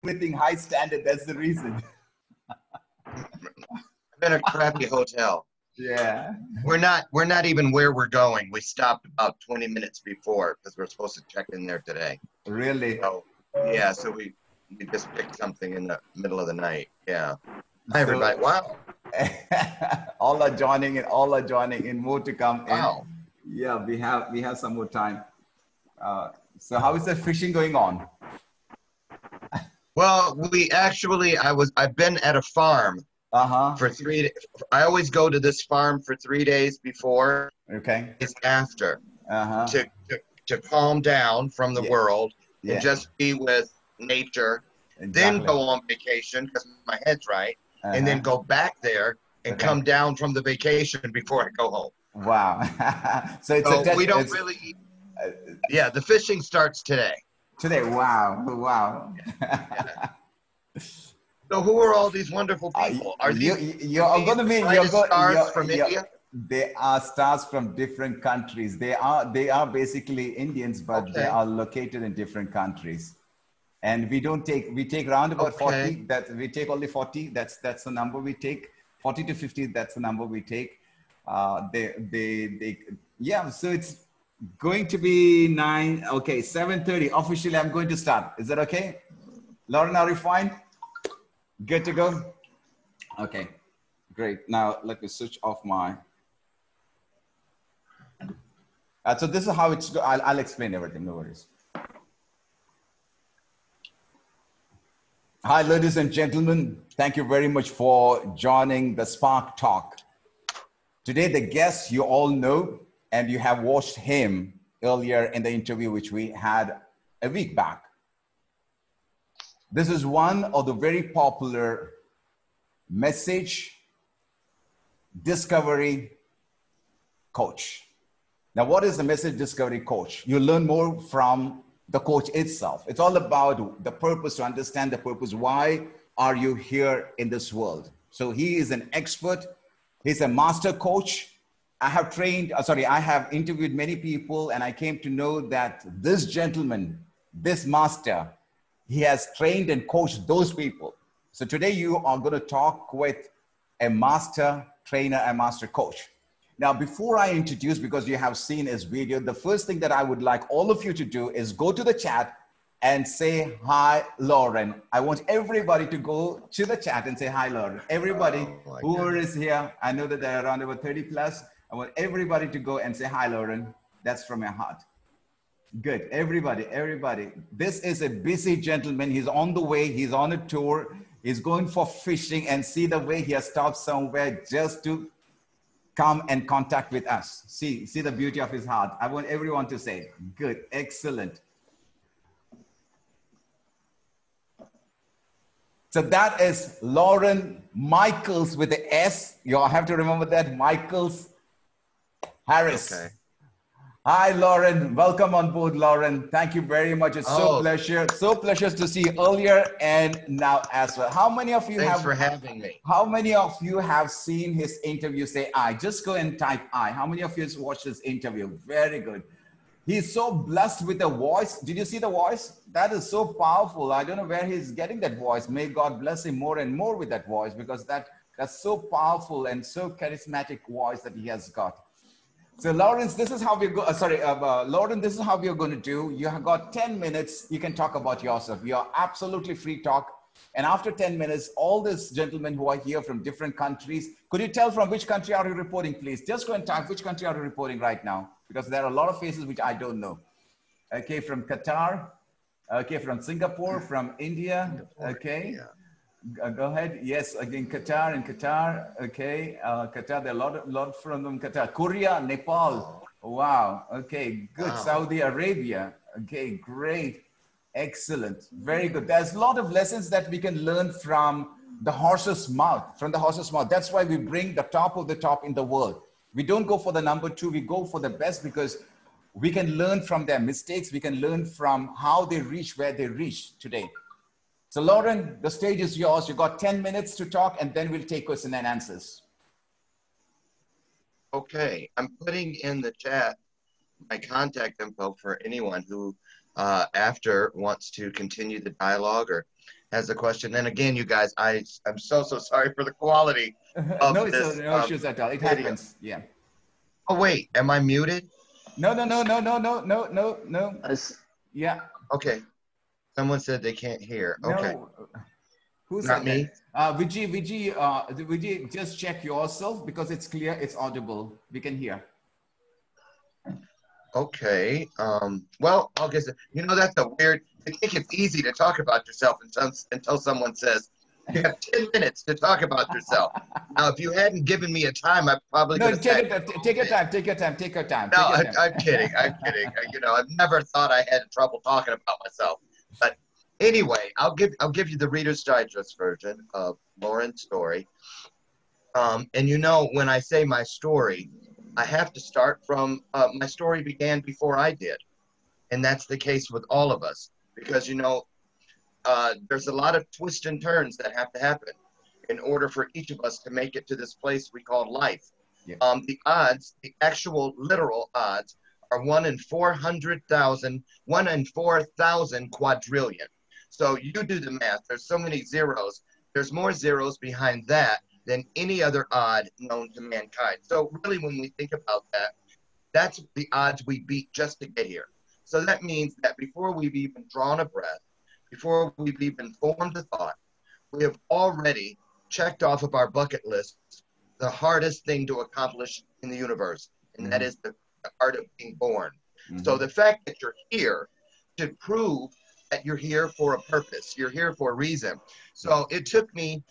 everything high standard. That's the reason. I'm in a crappy hotel. Yeah. We're not even where we're going. We stopped about 20 minutes before because we're supposed to check in there today. Really? So yeah, so we just picked something in the middle of the night. Yeah. Hi everybody. Wow. All are joining in. All are joining in. More to come in. Wow. Yeah, we have some more time. So how is the fishing going on? Well, I've been at a farm for 3 days. I always go to this farm for 3 days before. Okay. It's after to calm down from the world and just be with nature. Exactly. Then go on vacation because my head's right, and then go back there and come down from the vacation before I go home. Wow. So we don't really. Yeah, the fishing starts today. Today, wow, wow. Yeah. So who are all these wonderful people? Are you're going to meet stars from India? They are stars from different countries. They are basically Indians, but they are located in different countries. And we take around about 40. We take only 40. That's the number we take. 40 to 50. That's the number we take. So it's going to be 7:30. Officially, I'm going to start. Is that okay? Loren, are you fine? Good to go? Okay, great. Now let me switch off my. So this is how it's. I'll explain everything. No worries. Hi, ladies and gentlemen. Thank you very much for joining the SparkTalk. Today, the guest you all know, and you have watched him earlier in the interview, which we had a week back. This is one of the very popular message discovery coach. Now, what is the message discovery coach? You learn more from the coach itself. It's all about the purpose, to understand the purpose. Why are you here in this world? So he is an expert. He's a master coach. I have interviewed many people, and I came to know that this gentleman, this master, he has trained and coached those people. So today you are going to talk with a master trainer, a master coach. Now, before I introduce, because you have seen his video, the first thing that I would like all of you to do is go to the chat and say, hi, Loren. I want everybody to go to the chat and say, hi, Loren. Everybody who is here, I know that there are around about 30 plus. I want everybody to go and say, hi, Loren. That's from my heart. Good. Everybody. This is a busy gentleman. He's on the way. He's on a tour. He's going for fishing, and see the way he has stopped somewhere just to come and contact with us. See the beauty of his heart. I want everyone to say, good, excellent. So that is Loren Michaels with the S. You all have to remember that, Michaels Harris. Okay. Hi, Loren. Welcome on board, Loren. Thank you very much. It's so pleasure to see you earlier and now as well. How many of you Thanks for having me. How many of you have seen his interview? Say I. Just go and type I. How many of you have watched this interview? Very good. He's so blessed with the voice. Did you see the voice? That is so powerful. I don't know where he's getting that voice. May God bless him more and more with that voice, because that's so powerful and so charismatic voice that he has got. So Loren, this is how we're Loren, this is how we're going to do. You have got 10 minutes. You can talk about yourself. You're absolutely free talk. And after 10 minutes, all these gentlemen who are here from different countries, could you tell from which country are you reporting, please? Just go and type which country are you reporting right now, because there are a lot of faces which I don't know. Okay, from Qatar. Okay, from Singapore, from India. Okay. Yeah. Go ahead. Yes, again, Qatar. Okay, Qatar. There are a lot from them. Qatar, Korea, Nepal. Wow. Okay, good. Wow. Saudi Arabia. Okay, great, excellent, very good. There's a lot of lessons that we can learn from the horse's mouth. That's why we bring the top of the top in the world. We don't go for the number 2. We go for the best, because we can learn from their mistakes. We can learn from how they reach where they reach today. So Loren, the stage is yours. You've got 10 minutes to talk, and then we'll take questions and answers. Okay, I'm putting in the chat my contact info for anyone who after wants to continue the dialogue or has a question. And again, you guys, I'm so sorry for the quality of No, it's this no issues at all. It video. happens. Yeah. Oh wait, am I muted? No. Yeah. Okay. Someone said they can't hear. Okay. No. Who Not said me? that? Vijay, just check yourself because it's clear, it's audible. We can hear. Okay. Well, I'll guess, you know, that's a weird, I think it's easy to talk about yourself until someone says, you have 10 minutes to talk about yourself. Now, if you hadn't given me a time, I probably could have said, take your time, take your time, take your time. no, Take your time. I'm kidding. I'm kidding. You know, I've never thought I had trouble talking about myself. But anyway, I'll give you the Reader's Digest version of Loren's story. And you know, when I say my story, I have to start from my story began before I did. And that's the case with all of us. Because, you know, there's a lot of twists and turns that have to happen in order for each of us to make it to this place we call life. Yeah. The odds, the actual literal odds, are 1 in 400,000, 1 in 4,000 quadrillion. So you do the math. There's so many zeros. There's more zeros behind that than any other odd known to mankind. So really, when we think about that, that's the odds we beat just to get here. So that means that before we've even drawn a breath, before we've even formed a thought, we have already checked off of our bucket list the hardest thing to accomplish in the universe, and that is the art of being born. So the fact that you're here should prove that you're here for a purpose. You're here for a reason. So it took me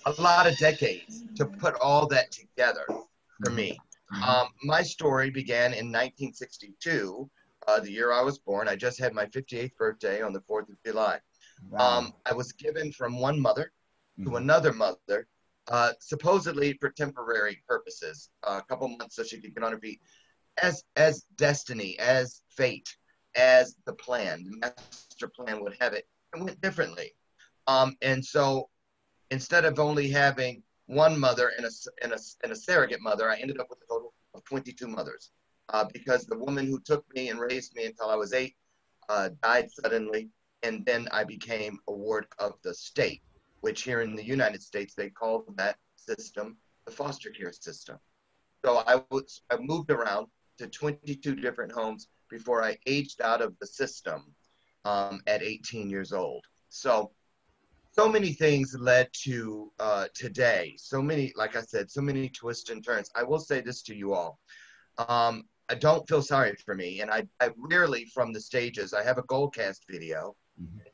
a lot of decades to put all that together for me. My story began in 1962, the year I was born. I just had my 58th birthday on the 4th of July. Wow. I was given from one mother to another mother, supposedly for temporary purposes, a couple months so she could get on her feet, as destiny, as fate, as the plan, the master plan would have it. It went differently. And so instead of only having one mother and a surrogate mother, I ended up with a total of 22 mothers, because the woman who took me and raised me until I was 8 died suddenly, and then I became a ward of the state, which here in the United States, they call that system the foster care system. So I moved around to 22 different homes before I aged out of the system at 18 years old. So many things led to today. So many, like I said, so many twists and turns. I will say this to you all. I don't feel sorry for me. And I rarely from the stages, I have a Goldcast video.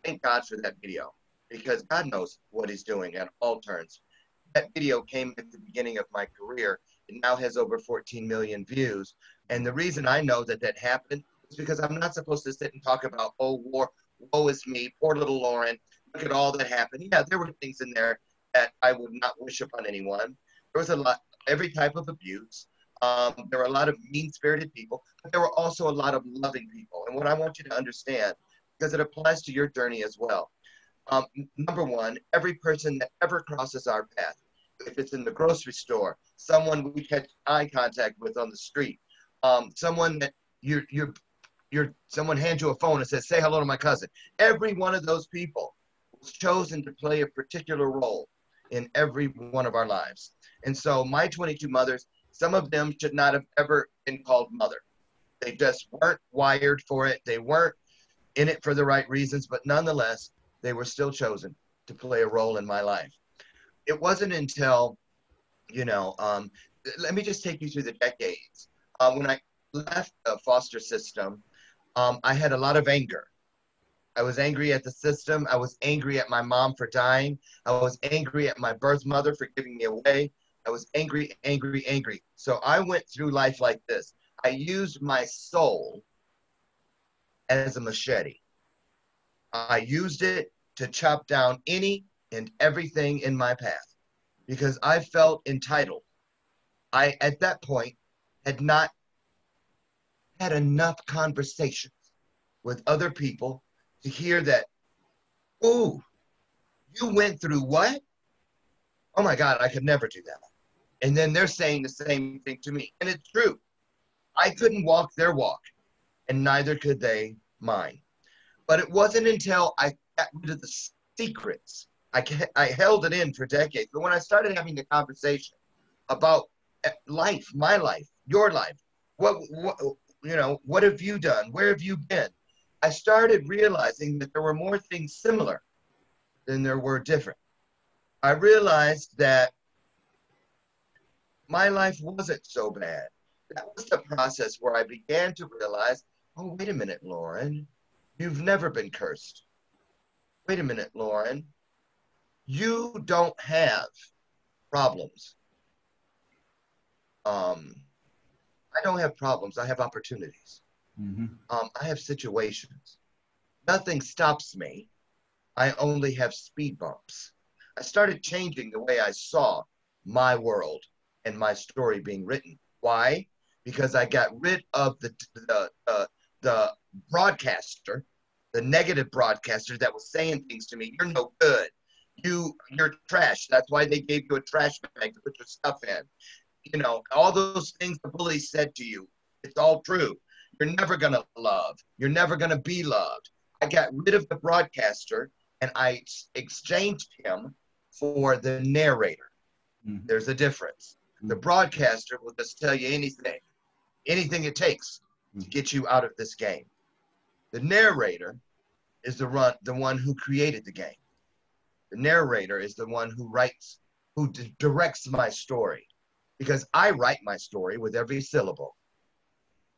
Thank God for that video, because God knows what he's doing at all turns. That video came at the beginning of my career. It now has over 14 million views. And the reason I know that that happened is because I'm not supposed to sit and talk about, oh, war, woe is me, poor little Loren. Look at all that happened. Yeah, there were things in there that I would not wish upon anyone. There was a lot, every type of abuse. There were a lot of mean-spirited people, but there were also a lot of loving people. And what I want you to understand, because it applies to your journey as well. Number one, every person that ever crosses our path, if it's in the grocery store, someone we catch eye contact with on the street, someone that someone hands you a phone and says, say hello to my cousin. Every one of those people was chosen to play a particular role in every one of our lives. And so my 22 mothers, some of them should not have ever been called mother. They just weren't wired for it. They weren't in it for the right reasons, but nonetheless, they were still chosen to play a role in my life. It wasn't until, you know, let me just take you through the decades. When I left the foster system, I had a lot of anger. I was angry at the system. I was angry at my mom for dying. I was angry at my birth mother for giving me away. I was angry, angry, angry. So I went through life like this. I used my soul as a machete. I used it to chop down any and everything in my path because I felt entitled. I, at that point, had not had enough conversations with other people to hear that, oh, you went through what? Oh my God, I could never do that. And then they're saying the same thing to me. And it's true. I couldn't walk their walk, and neither could they mine. But it wasn't until I got rid of the secrets. I held it in for decades. But when I started having the conversation about life, my life, your life, what what have you done? Where have you been? I started realizing that there were more things similar than there were different. I realized that my life wasn't so bad. That was the process where I began to realize, oh, wait a minute, Loren, you've never been cursed. Wait a minute, Loren, you don't have problems. I don't have problems. I have opportunities. Mm-hmm. I have situations. Nothing stops me. I only have speed bumps. I started changing the way I saw my world and my story being written. Why? Because I got rid of the broadcaster, the negative broadcaster that was saying things to me. You're no good. You're trash. That's why they gave you a trash bag to put your stuff in. You know, all those things the bullies said to you, it's all true. You're never going to love. You're never going to be loved. I got rid of the broadcaster and I exchanged him for the narrator. Mm-hmm. There's a difference. The broadcaster will just tell you anything it takes to get you out of this game. The narrator is the one who created the game. The narrator is the one who writes, who directs my story. Because I write my story with every syllable.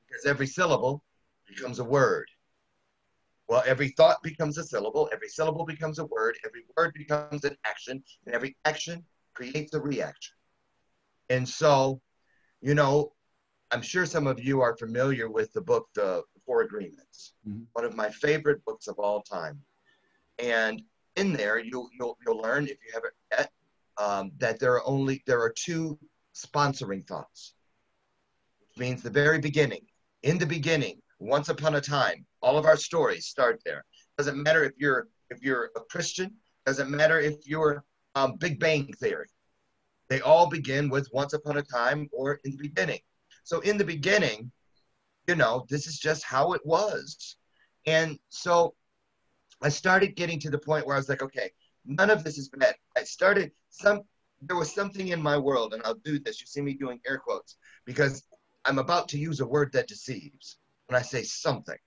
Because every syllable becomes a word. Well, every thought becomes a syllable. Every syllable becomes a word. Every word becomes an action. And every action creates a reaction. And so, you know, I'm sure some of you are familiar with the book, The Four Agreements. Mm-hmm. One of my favorite books of all time. And in there, you'll learn, if you haven't yet, that there are two sponsoring thoughts, which means the very beginning. In the beginning, once upon a time, all of our stories start there. Doesn't matter if you're a Christian. Doesn't matter if you're Big Bang Theory. They all begin with once upon a time or in the beginning. So in the beginning, you know, this is just how it was. And so I started getting to the point where I was like, okay, none of this is bad. There was something in my world, and I'll do this. You see me doing air quotes because I'm about to use a word that deceives. When I say something,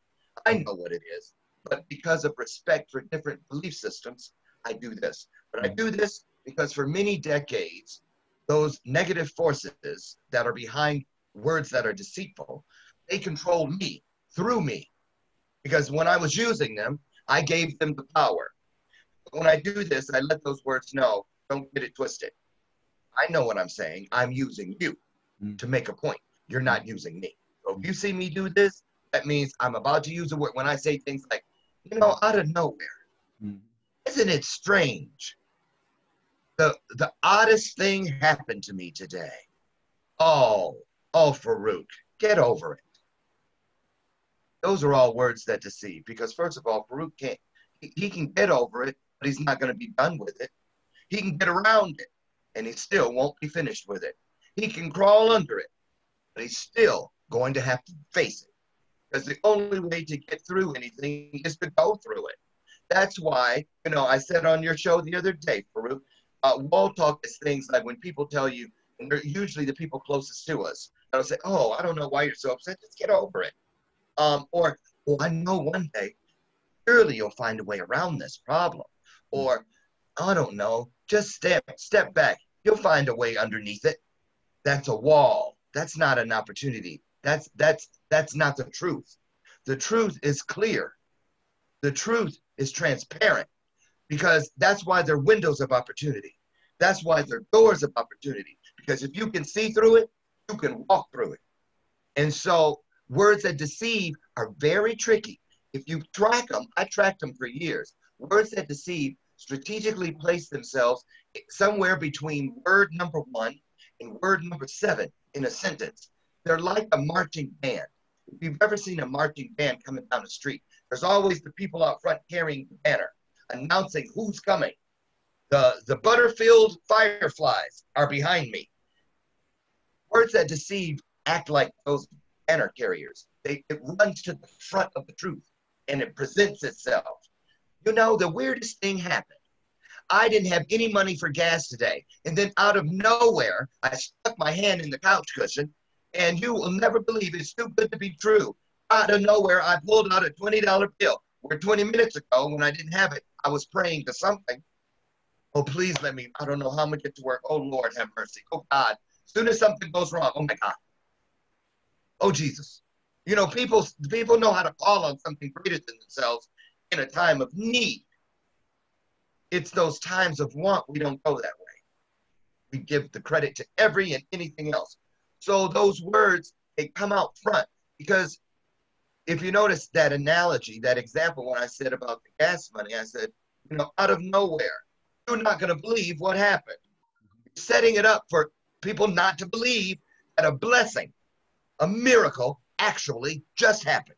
I know what it is, but because of respect for different belief systems, I do this. But I do this because for many decades, those negative forces that are behind words that are deceitful, they controlled me through me. Because when I was using them, I gave them the power. But when I do this, I let those words know, don't get it twisted. I know what I'm saying. I'm using you to make a point. You're not using me. So if you see me do this, that means I'm about to use a word. When I say things like, you know, out of nowhere, isn't it strange? The oddest thing happened to me today. Oh, Farookh, get over it. Those are all words that deceive because first of all, Farookh can't, he can get over it, but he's not going to be done with it. He can get around it, and he still won't be finished with it. He can crawl under it, but he's still going to have to face it because the only way to get through anything is to go through it. That's why, you know, I said on your show the other day, Farookh, wall talk is things like when people tell you, and they're usually the people closest to us, they'll say, oh, I don't know why you're so upset. Just get over it. Or, well, I know one day, surely you'll find a way around this problem. Or, I don't know, just step back. You'll find a way underneath it. That's a wall. That's not an opportunity. That's not the truth. The truth is clear. The truth is transparent because that's why they're windows of opportunity. That's why they're doors of opportunity. Because if you can see through it, you can walk through it. And so words that deceive are very tricky. If you track them, I tracked them for years. Words that deceive strategically place themselves somewhere between word number 1 and word number 7 in a sentence. They're like a marching band. If you've ever seen a marching band coming down the street, there's always the people out front carrying the banner, announcing who's coming. The Butterfield Fireflies are behind me. Words that deceive act like those banner carriers. It runs to the front of the truth and it presents itself. You know, the weirdest thing happened. I didn't have any money for gas today. And then out of nowhere, I stuck my hand in the couch cushion, and you will never believe it's too good to be true. Out of nowhere, I pulled out a $20 bill, where 20 minutes ago, when I didn't have it, I was praying to something. Oh, please let me, I don't know how I'm going to get to work. Oh, Lord, have mercy. Oh, God. As soon as something goes wrong, oh, my God. Oh, Jesus. You know, people know how to call on something greater than themselves in a time of need. It's those times of want we don't go that way. We give the credit to every and anything else. So those words, they come out front, because if you notice that analogy, that example, when I said about the gas money, I said, you know, out of nowhere, you're not going to believe what happened. You're setting it up for people not to believe that a blessing, a miracle actually just happened.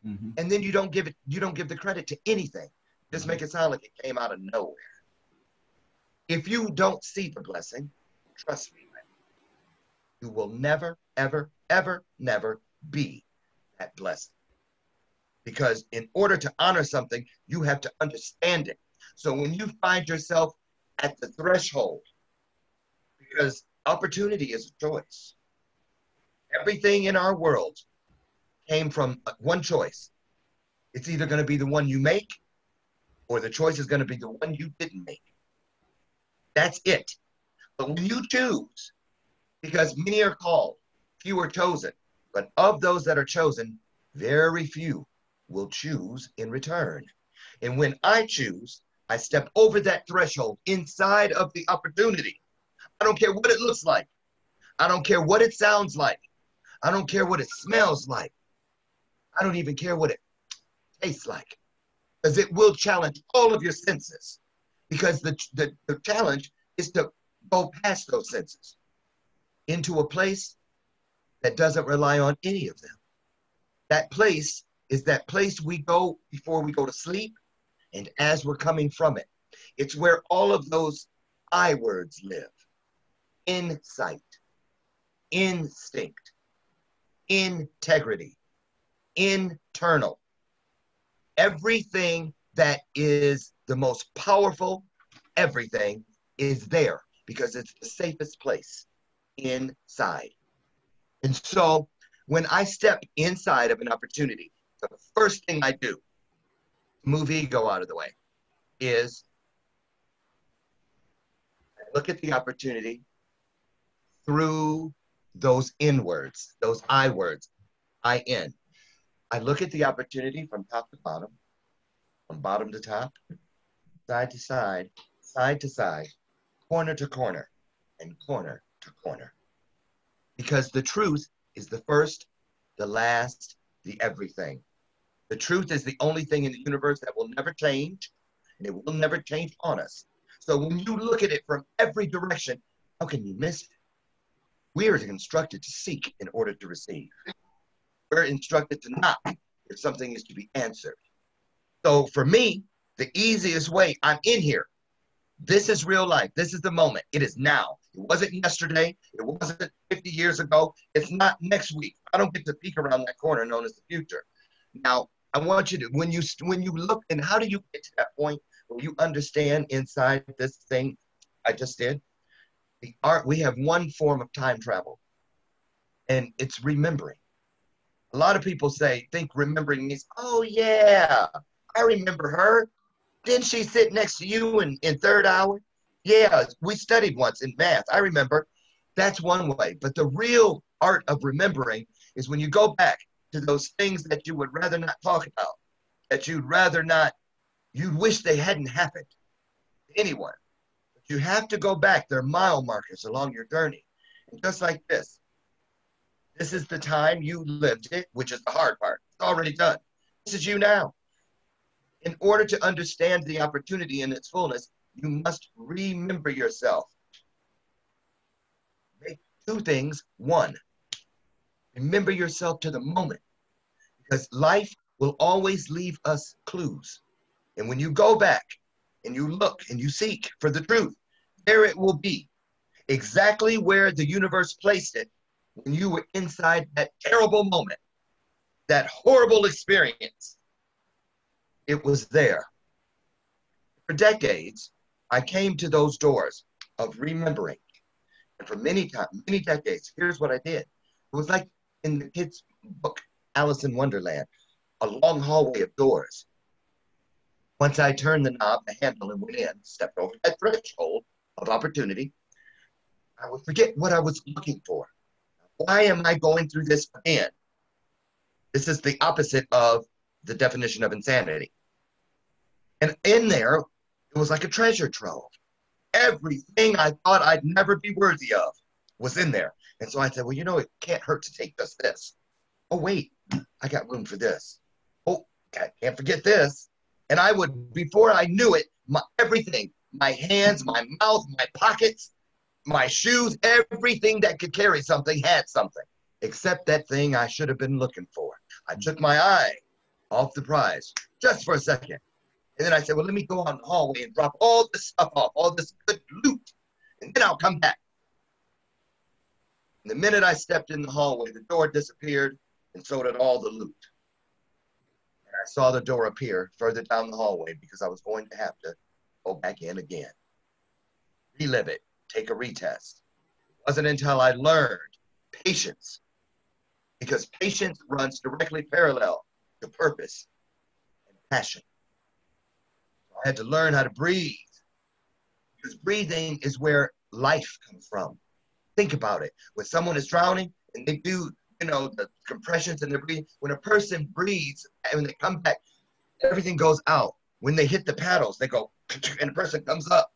Mm-hmm. And then you don't give the credit to anything. Just make it sound like it came out of nowhere. If you don't see the blessing, trust me, you will never, ever, ever, never be that blessing. Because in order to honor something, you have to understand it. So when you find yourself at the threshold, because opportunity is a choice. Everything in our world came from one choice. It's either going to be the one you make, or the choice is going to be the one you didn't make. That's it. But when you choose, because many are called, few are chosen, but of those that are chosen, very few will choose in return. And when I choose, I step over that threshold inside of the opportunity. I don't care what it looks like. I don't care what it sounds like. I don't care what it smells like. I don't even care what it tastes like, because it will challenge all of your senses. Because the challenge is to go past those senses into a place that doesn't rely on any of them. That place is that place we go before we go to sleep and as we're coming from it. It's where all of those I words live. Insight, instinct, integrity, internal. Everything that is the most powerful, everything is there, because it's the safest place, inside. And so when I step inside of an opportunity, the first thing I do, move ego out of the way, is I look at the opportunity through those in words, those I words, I-N. I look at the opportunity from top to bottom, from bottom to top, side to side, side to side, corner to corner, and corner to corner. Because the truth is the first, the last, the everything. The truth is the only thing in the universe that will never change, and it will never change on us. So when you look at it from every direction, how can you miss it? We are instructed to seek in order to receive. We're instructed to knock if something is to be answered. So for me, the easiest way, I'm in here. This is real life. This is the moment. It is now. It wasn't yesterday. It wasn't 50 years ago. It's not next week. I don't get to peek around that corner known as the future. Now, I want you to, when you look, and how do you get to that point where you understand inside this thing I just did? We have one form of time travel, and it's remembering. A lot of people think remembering means, oh yeah, I remember her. Didn't she sit next to you in third hour? Yeah, we studied once in math. I remember. That's one way. But the real art of remembering is when you go back to those things that you would rather not talk about, that you'd wish they hadn't happened to anyone. But you have to go back. They're mile markers along your journey. And just like this is the time you lived it, which is the hard part. It's already done. This is you now. In order to understand the opportunity in its fullness, you must remember yourself. Make two things. One, remember yourself to the moment, because life will always leave us clues. And when you go back and you look and you seek for the truth, there it will be, exactly where the universe placed it when you were inside that terrible moment, that horrible experience. It was there. For decades, I came to those doors of remembering. And for many decades, here's what I did. It was like in the kids' book, Alice in Wonderland, a long hallway of doors. Once I turned the knob, the handle, and went in, stepped over that threshold of opportunity, I would forget what I was looking for. Why am I going through this again? This is the opposite of the definition of insanity. And in there, it was like a treasure trove. Everything I thought I'd never be worthy of was in there. And so I said, well, you know, it can't hurt to take just this. Oh, wait, I got room for this. Oh, I can't forget this. And I would, before I knew it, everything, my hands, my mouth, my pockets, my shoes, everything that could carry something had something, except that thing I should have been looking for. I took my eye off the prize just for a second. And then I said, well, let me go out in the hallway and drop all this stuff off, all this good loot, and then I'll come back. And the minute I stepped in the hallway, the door disappeared, and so did all the loot. And I saw the door appear further down the hallway because I was going to have to go back in again. Relive it, take a retest. It wasn't until I learned patience, because patience runs directly parallel to purpose and passion. I had to learn how to breathe, because breathing is where life comes from. Think about it. When someone is drowning and they do, you know, the compressions and they're breathing, when a person breathes and when they come back, everything goes out. When they hit the paddles, they go, and the person comes up.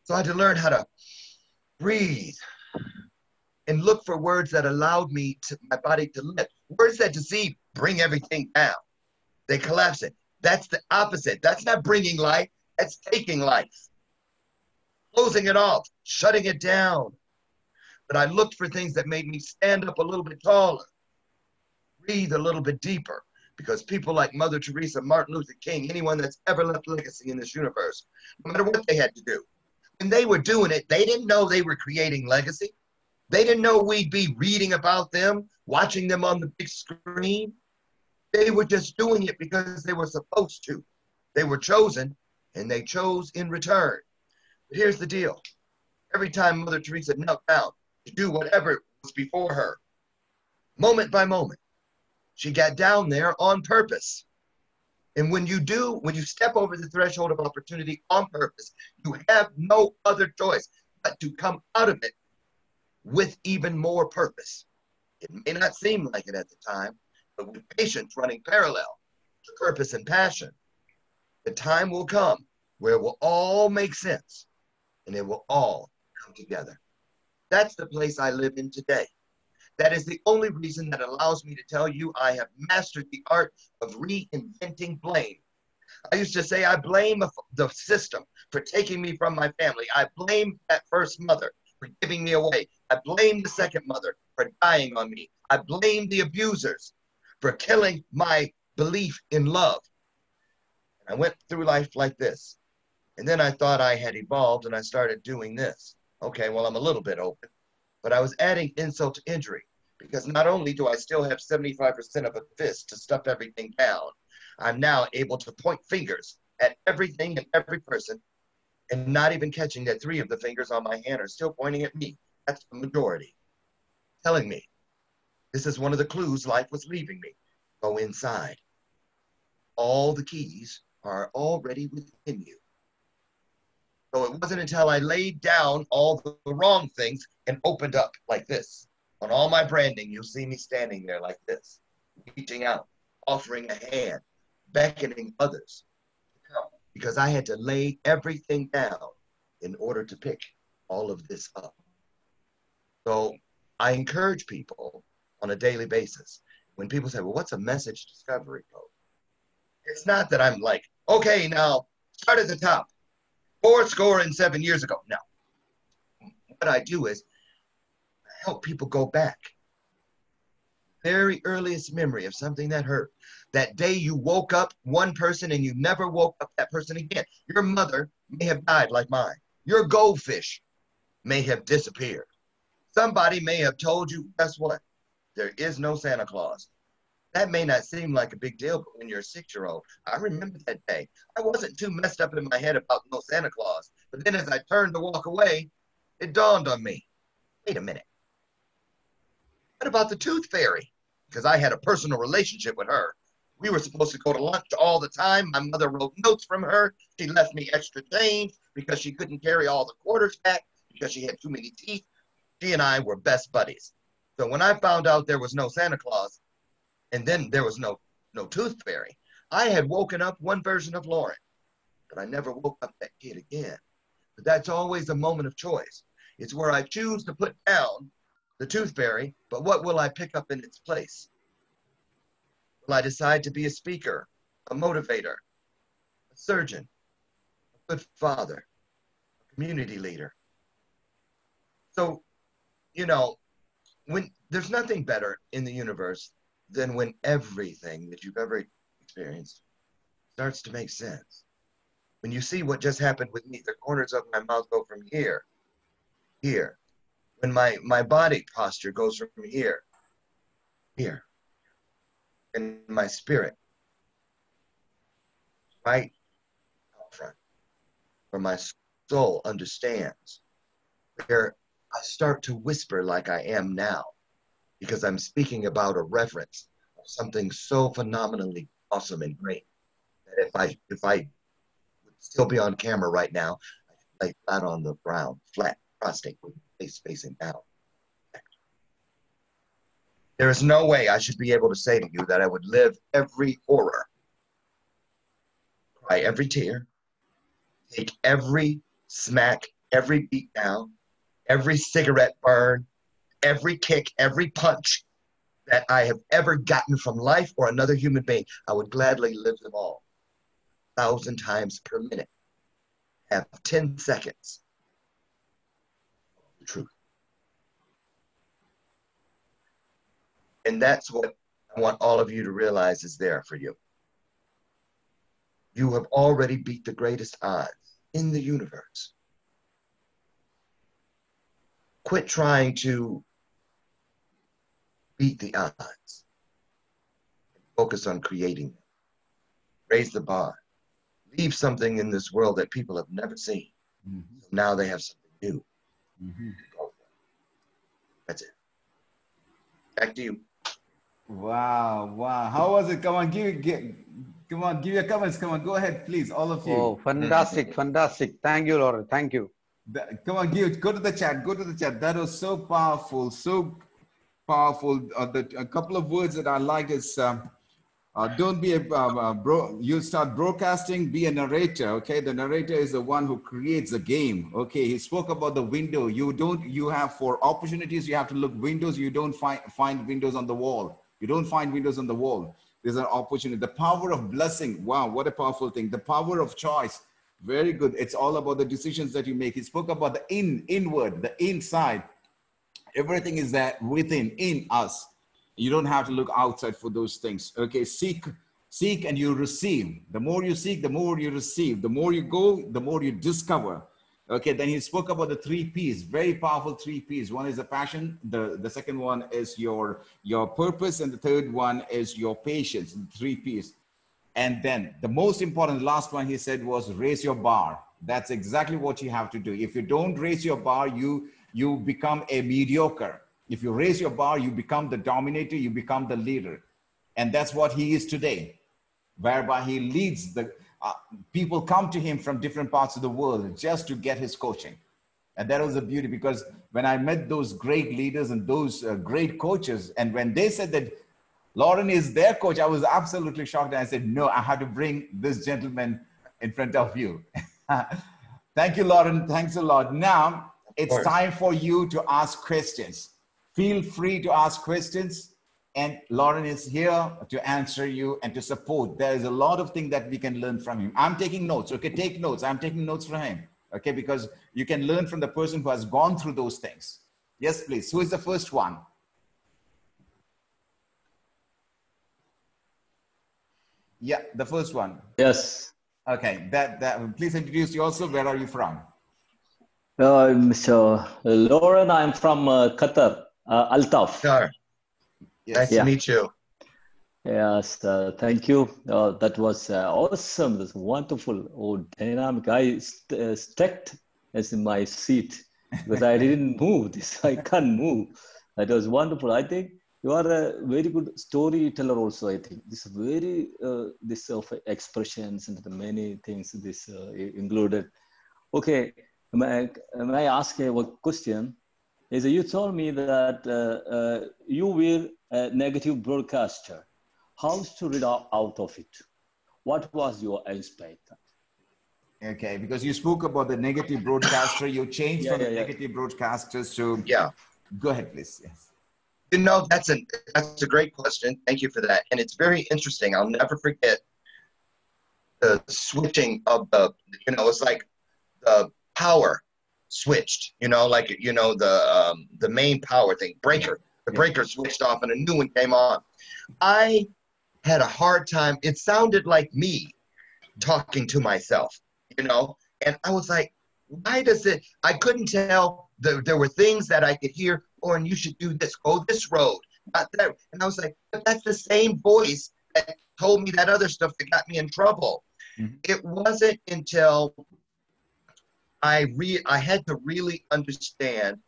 So I had to learn how to breathe and look for words that allowed me to, my body to lift. Words that deceive bring everything down. They collapse it. That's the opposite. That's not bringing life. That's taking life. Closing it off, shutting it down. But I looked for things that made me stand up a little bit taller, breathe a little bit deeper, because people like Mother Teresa, Martin Luther King, anyone that's ever left legacy in this universe, no matter what they had to do, when they were doing it, they didn't know they were creating legacy. They didn't know we'd be reading about them, watching them on the big screen. They were just doing it because they were supposed to. They were chosen, and they chose in return. But here's the deal. Every time Mother Teresa knelt down to do whatever was before her, moment by moment, she got down there on purpose. And when you step over the threshold of opportunity on purpose, you have no other choice but to come out of it with even more purpose. It may not seem like it at the time, but with patience running parallel to purpose and passion, the time will come where it will all make sense and it will all come together. That's the place I live in today. That is the only reason that allows me to tell you I have mastered the art of reinventing blame. I used to say I blame the system for taking me from my family. I blame that first mother for giving me away. I blame the second mother for dying on me. I blame the abusers for killing my belief in love. And I went through life like this. And then I thought I had evolved and I started doing this. Okay, well, I'm a little bit open, but I was adding insult to injury, because not only do I still have 75% of a fist to stuff everything down, I'm now able to point fingers at everything and every person and not even catching that 3 of the fingers on my hand are still pointing at me. That's the majority. Telling me this is one of the clues life was leaving me. Go inside. All the keys are already within you. So it wasn't until I laid down all the wrong things and opened up like this. On all my branding, you'll see me standing there like this, reaching out, offering a hand, beckoning others to come, because I had to lay everything down in order to pick all of this up. So I encourage people on a daily basis. When people say, well, what's a message discovery code? It's not that I'm like, okay, now start at the top. 7 years ago. No. What I do is help people go back. Very earliest memory of something that hurt. That day you woke up one person and you never woke up that person again. Your mother may have died like mine. Your goldfish may have disappeared. Somebody may have told you, guess what? There is no Santa Claus. That may not seem like a big deal, but when you're a 6-year-old, I remember that day. I wasn't too messed up in my head about no Santa Claus, But then as I turned to walk away, it dawned on me, wait a minute. What about the tooth fairy? Because I had a personal relationship with her. We were supposed to go to lunch all the time. My mother wrote notes from her. She left me extra change because she couldn't carry all the quarters back because she had too many teeth. She and I were best buddies. So when I found out there was no Santa Claus, and then there was no tooth fairy, I had woken up one version of Loren, but I never woke up that kid again. But that's always a moment of choice. It's where I choose to put down the tooth fairy, but what will I pick up in its place? Will I decide to be a speaker, a motivator, a surgeon, a good father, a community leader? So, you know, when there's nothing better in the universe than when everything that you've ever experienced starts to make sense. When you see what just happened with me, the corners of my mouth go from here, here. When my body posture goes from here, here. And my spirit, right out front, where my soul understands, where I start to whisper like I am now, because I'm speaking about a reference of something so phenomenally awesome and great that if I would still be on camera right now, I'd lay flat on the ground, flat, prostate, with my face facing down. There is no way I should be able to say to you that I would live every horror, cry every tear, take every smack, every beat down, every cigarette burn, every kick, every punch that I have ever gotten from life or another human being. I would gladly live them all 1,000 times per minute. Have 10 seconds of the truth. And that's what I want all of you to realize is there for you. You have already beat the greatest odds in the universe. Quit trying to beat the odds. Focus on creating them. Raise the bar. Leave something in this world that people have never seen. Mm-hmm. So now they have something new. Mm-hmm. That's it. Back to you. Wow, wow. How was it? Come on, give your comments. Come on, go ahead, please, all of you. Oh, fantastic, fantastic. Thank you, Loren. Thank you. Come on, go to the chat. Go to the chat. That was so powerful, so powerful. A couple of words that I like is don't be you start broadcasting, be a narrator. Okay, the narrator is the one who creates a game. Okay, he spoke about the window. You have for opportunities, you have to look windows. You don't find windows on the wall. You don't find windows on the wall. There's an opportunity. The power of blessing. Wow, what a powerful thing. The power of choice. Very good. It's all about the decisions that you make. He spoke about the inward, the inside. Everything is that within, in us. You don't have to look outside for those things. Okay, seek and you receive. The more you seek, the more you receive. The more you go, the more you discover. Okay, then he spoke about the 3 P's, very powerful 3 P's. One is the passion, the second one is your purpose, and the third one is your patience, 3 P's. And then the most important, last one he said was raise your bar. That's exactly what you have to do. If you don't raise your bar, you become a mediocre. If you raise your bar, you become the dominator, you become the leader. And that's what he is today, whereby he leads the people come to him from different parts of the world just to get his coaching. And that was the beauty, because when I met those great leaders and those great coaches, and when they said that Loren is their coach, I was absolutely shocked. And I said, no, I had to bring this gentleman in front of you. Thank you, Loren. Thanks a lot. Now it's time for you to ask questions. Feel free to ask questions. And Loren is here to answer you and to support. There is a lot of things that we can learn from him. I'm taking notes. Okay, take notes. I'm taking notes from him. Okay, because you can learn from the person who has gone through those things. Yes, please. Who is the first one? Yeah, the first one. Yes. Okay, please introduce yourself. Where are you from? Mr. Loren, I'm from Qatar, Altaf. Sure. Yes. Nice to meet you. Yes, thank you. That was awesome. That's wonderful. Oh, dynamic. I stuck as in my seat because I didn't move this. I can't move. That was wonderful. I think you are a very good storyteller also. I think this very, this of expressions and the many things this included. Okay, may I ask a question? Is you told me that you were a negative broadcaster. How to read out of it? What was your insight? Okay, because you spoke about the negative broadcaster, you changed from the yeah. negative broadcasters to. Yeah. Go ahead, please. Yes. You know, that's a great question. Thank you for that. And it's very interesting. I'll never forget the switching of the, you know, it's like the power switched, you know, like, you know, the main power thing, breaker. The breaker switched off and a new one came on. I had a hard time. It sounded like me talking to myself, you know, and I was like, why does it, I couldn't tell. There were things that I could hear, or and you should do this, go this road, not that. And I was like, but that's the same voice that told me that other stuff that got me in trouble. Mm-hmm. It wasn't until I had to really understand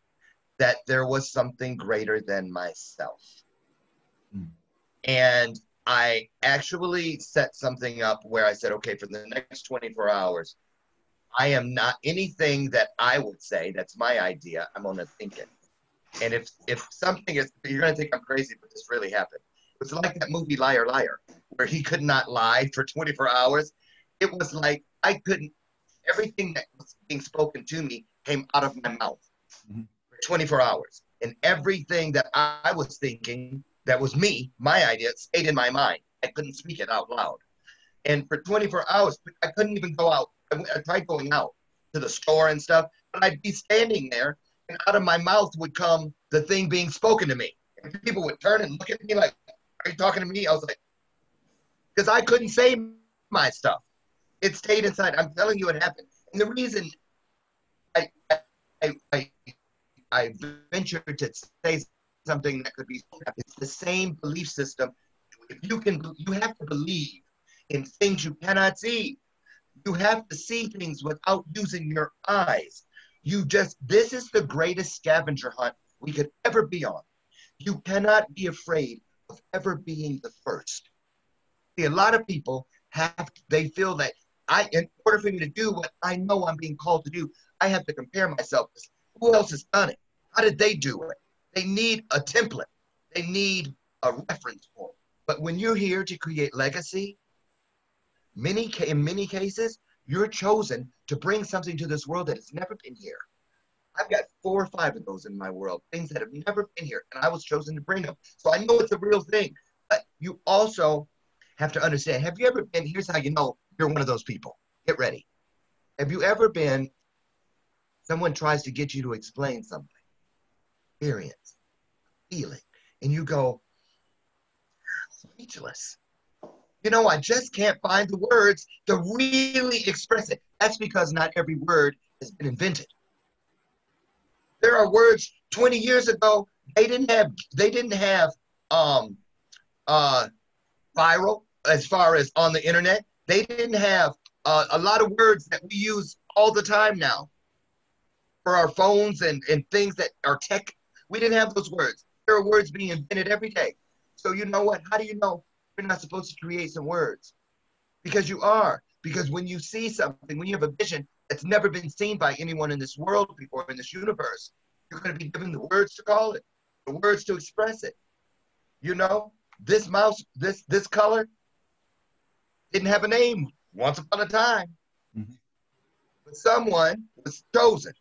that there was something greater than myself. Mm. And I actually set something up where I said, okay, for the next 24 hours, I am not anything that I would say, that's my idea, I'm going to think it. And if something is, you're going to think I'm crazy, but this really happened. It's like that movie Liar Liar, where he could not lie for 24 hours. It was like I couldn't, everything that was being spoken to me came out of my mouth for 24 hours. And everything that I was thinking that was me, my idea, stayed in my mind. I couldn't speak it out loud. And for 24 hours, I couldn't even go out. I tried going out to the store and stuff, but I'd be standing there and out of my mouth would come the thing being spoken to me. And people would turn and look at me like, are you talking to me? I was like, because I couldn't say my stuff. It stayed inside. I'm telling you what happened. And the reason I ventured to say something that could be, it's the same belief system. If you have to believe in things you cannot see. You have to see things without using your eyes. This is the greatest scavenger hunt we could ever be on. You cannot be afraid of ever being the first. See, a lot of people they feel that in order for me to do what I know I'm being called to do, I have to compare myself to who else has done it. How did they do it? They need a template. They need a reference point. But when you're here to create legacy, in many cases, you're chosen to bring something to this world that has never been here. I've got 4 or 5 of those in my world, things that have never been here, and I was chosen to bring them. So I know it's a real thing. But you also have to understand, have you ever been, here's how you know you're one of those people. Get ready. Have you ever been, someone tries to get you to explain something, experience, feeling, and you go, speechless. You know, I just can't find the words to really express it. That's because not every word has been invented. There are words 20 years ago, they didn't have viral as far as on the internet. They didn't have a lot of words that we use all the time now for our phones and things that are tech. We didn't have those words. There are words being invented every day. So you know what? How do you know you're not supposed to create some words? Because you are. Because when you see something, when you have a vision that's never been seen by anyone in this world before, in this universe, you're going to be given the words to call it, the words to express it. You know, this mouse, this color didn't have a name once upon a time. Mm-hmm. But someone was chosen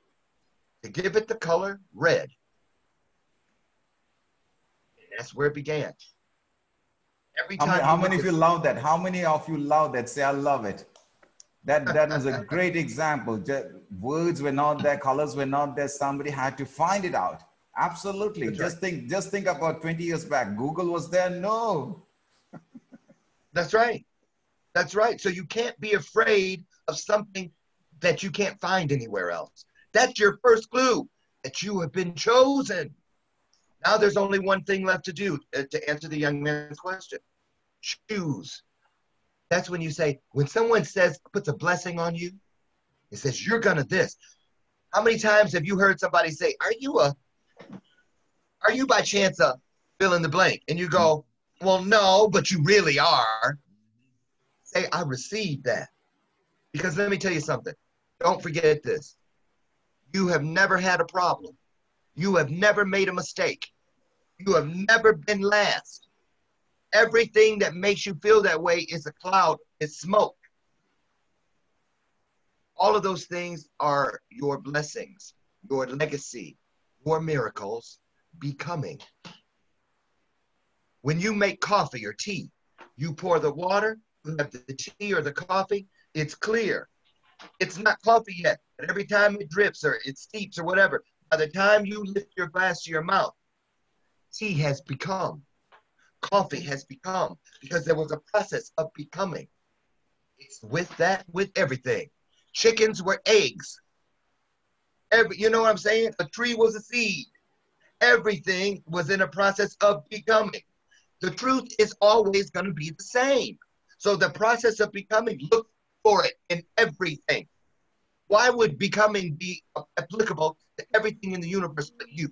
to give it the color red. And that's where it began. Every time how many of you love that? How many of you love that? Say, I love it. That was a great example. Words were not there, colors were not there. Somebody had to find it out. Absolutely. That's right. Just think about 20 years back. Google was there? No. That's right. That's right. So you can't be afraid of something that you can't find anywhere else. That's your first clue that you have been chosen. Now there's only one thing left to do to answer the young man's question. Choose. That's when you say, when someone puts a blessing on you, it says, you're gonna this. How many times have you heard somebody say, are you by chance a fill in the blank? And you go, well, no, but you really are. Say, I received that. Because let me tell you something. Don't forget this. You have never had a problem. You have never made a mistake. You have never been last. Everything that makes you feel that way is a cloud, is smoke. All of those things are your blessings, your legacy, your miracles becoming. When you make coffee or tea, you pour the water, you have the tea or the coffee, it's clear. It's not coffee yet, but every time it drips or it steeps or whatever, by the time you lift your glass to your mouth, tea has become, coffee has become, because there was a process of becoming. It's with that, with everything. Chickens were eggs. You know what I'm saying? A tree was a seed. Everything was in a process of becoming. The truth is always going to be the same. So the process of becoming, look for it in everything. Why would becoming be applicable to everything in the universe but you?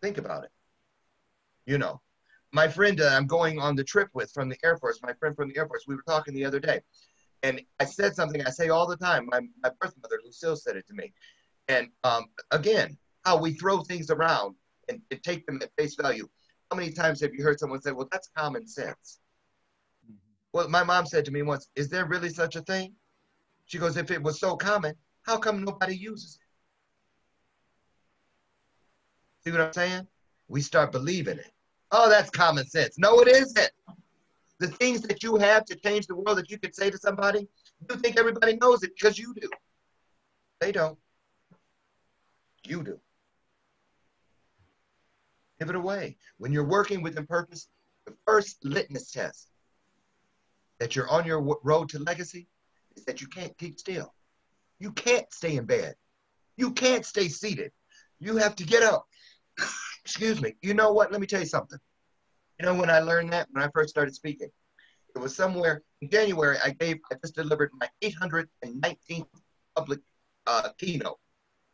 Think about it. You know, my friend I'm going on the trip with from the Air Force, my friend from the Air Force, we were talking the other day. And I said something I say all the time. My birth mother, Lucille, said it to me. And again, how we throw things around and take them at face value. How many times have you heard someone say, well, that's common sense? Well, my mom said to me once, is there really such a thing? She goes, if it was so common, how come nobody uses it? See what I'm saying? We start believing it. Oh, that's common sense. No, it isn't. The things that you have to change the world that you could say to somebody, you think everybody knows it because you do. They don't. You do. Give it away. When you're working within purpose, the first litmus test that you're on your road to legacy is that you can't keep still. You can't stay in bed. You can't stay seated. You have to get up. Excuse me. You know what? Let me tell you something. You know when I learned that, when I first started speaking, it was somewhere in January. I just delivered my 819th public keynote,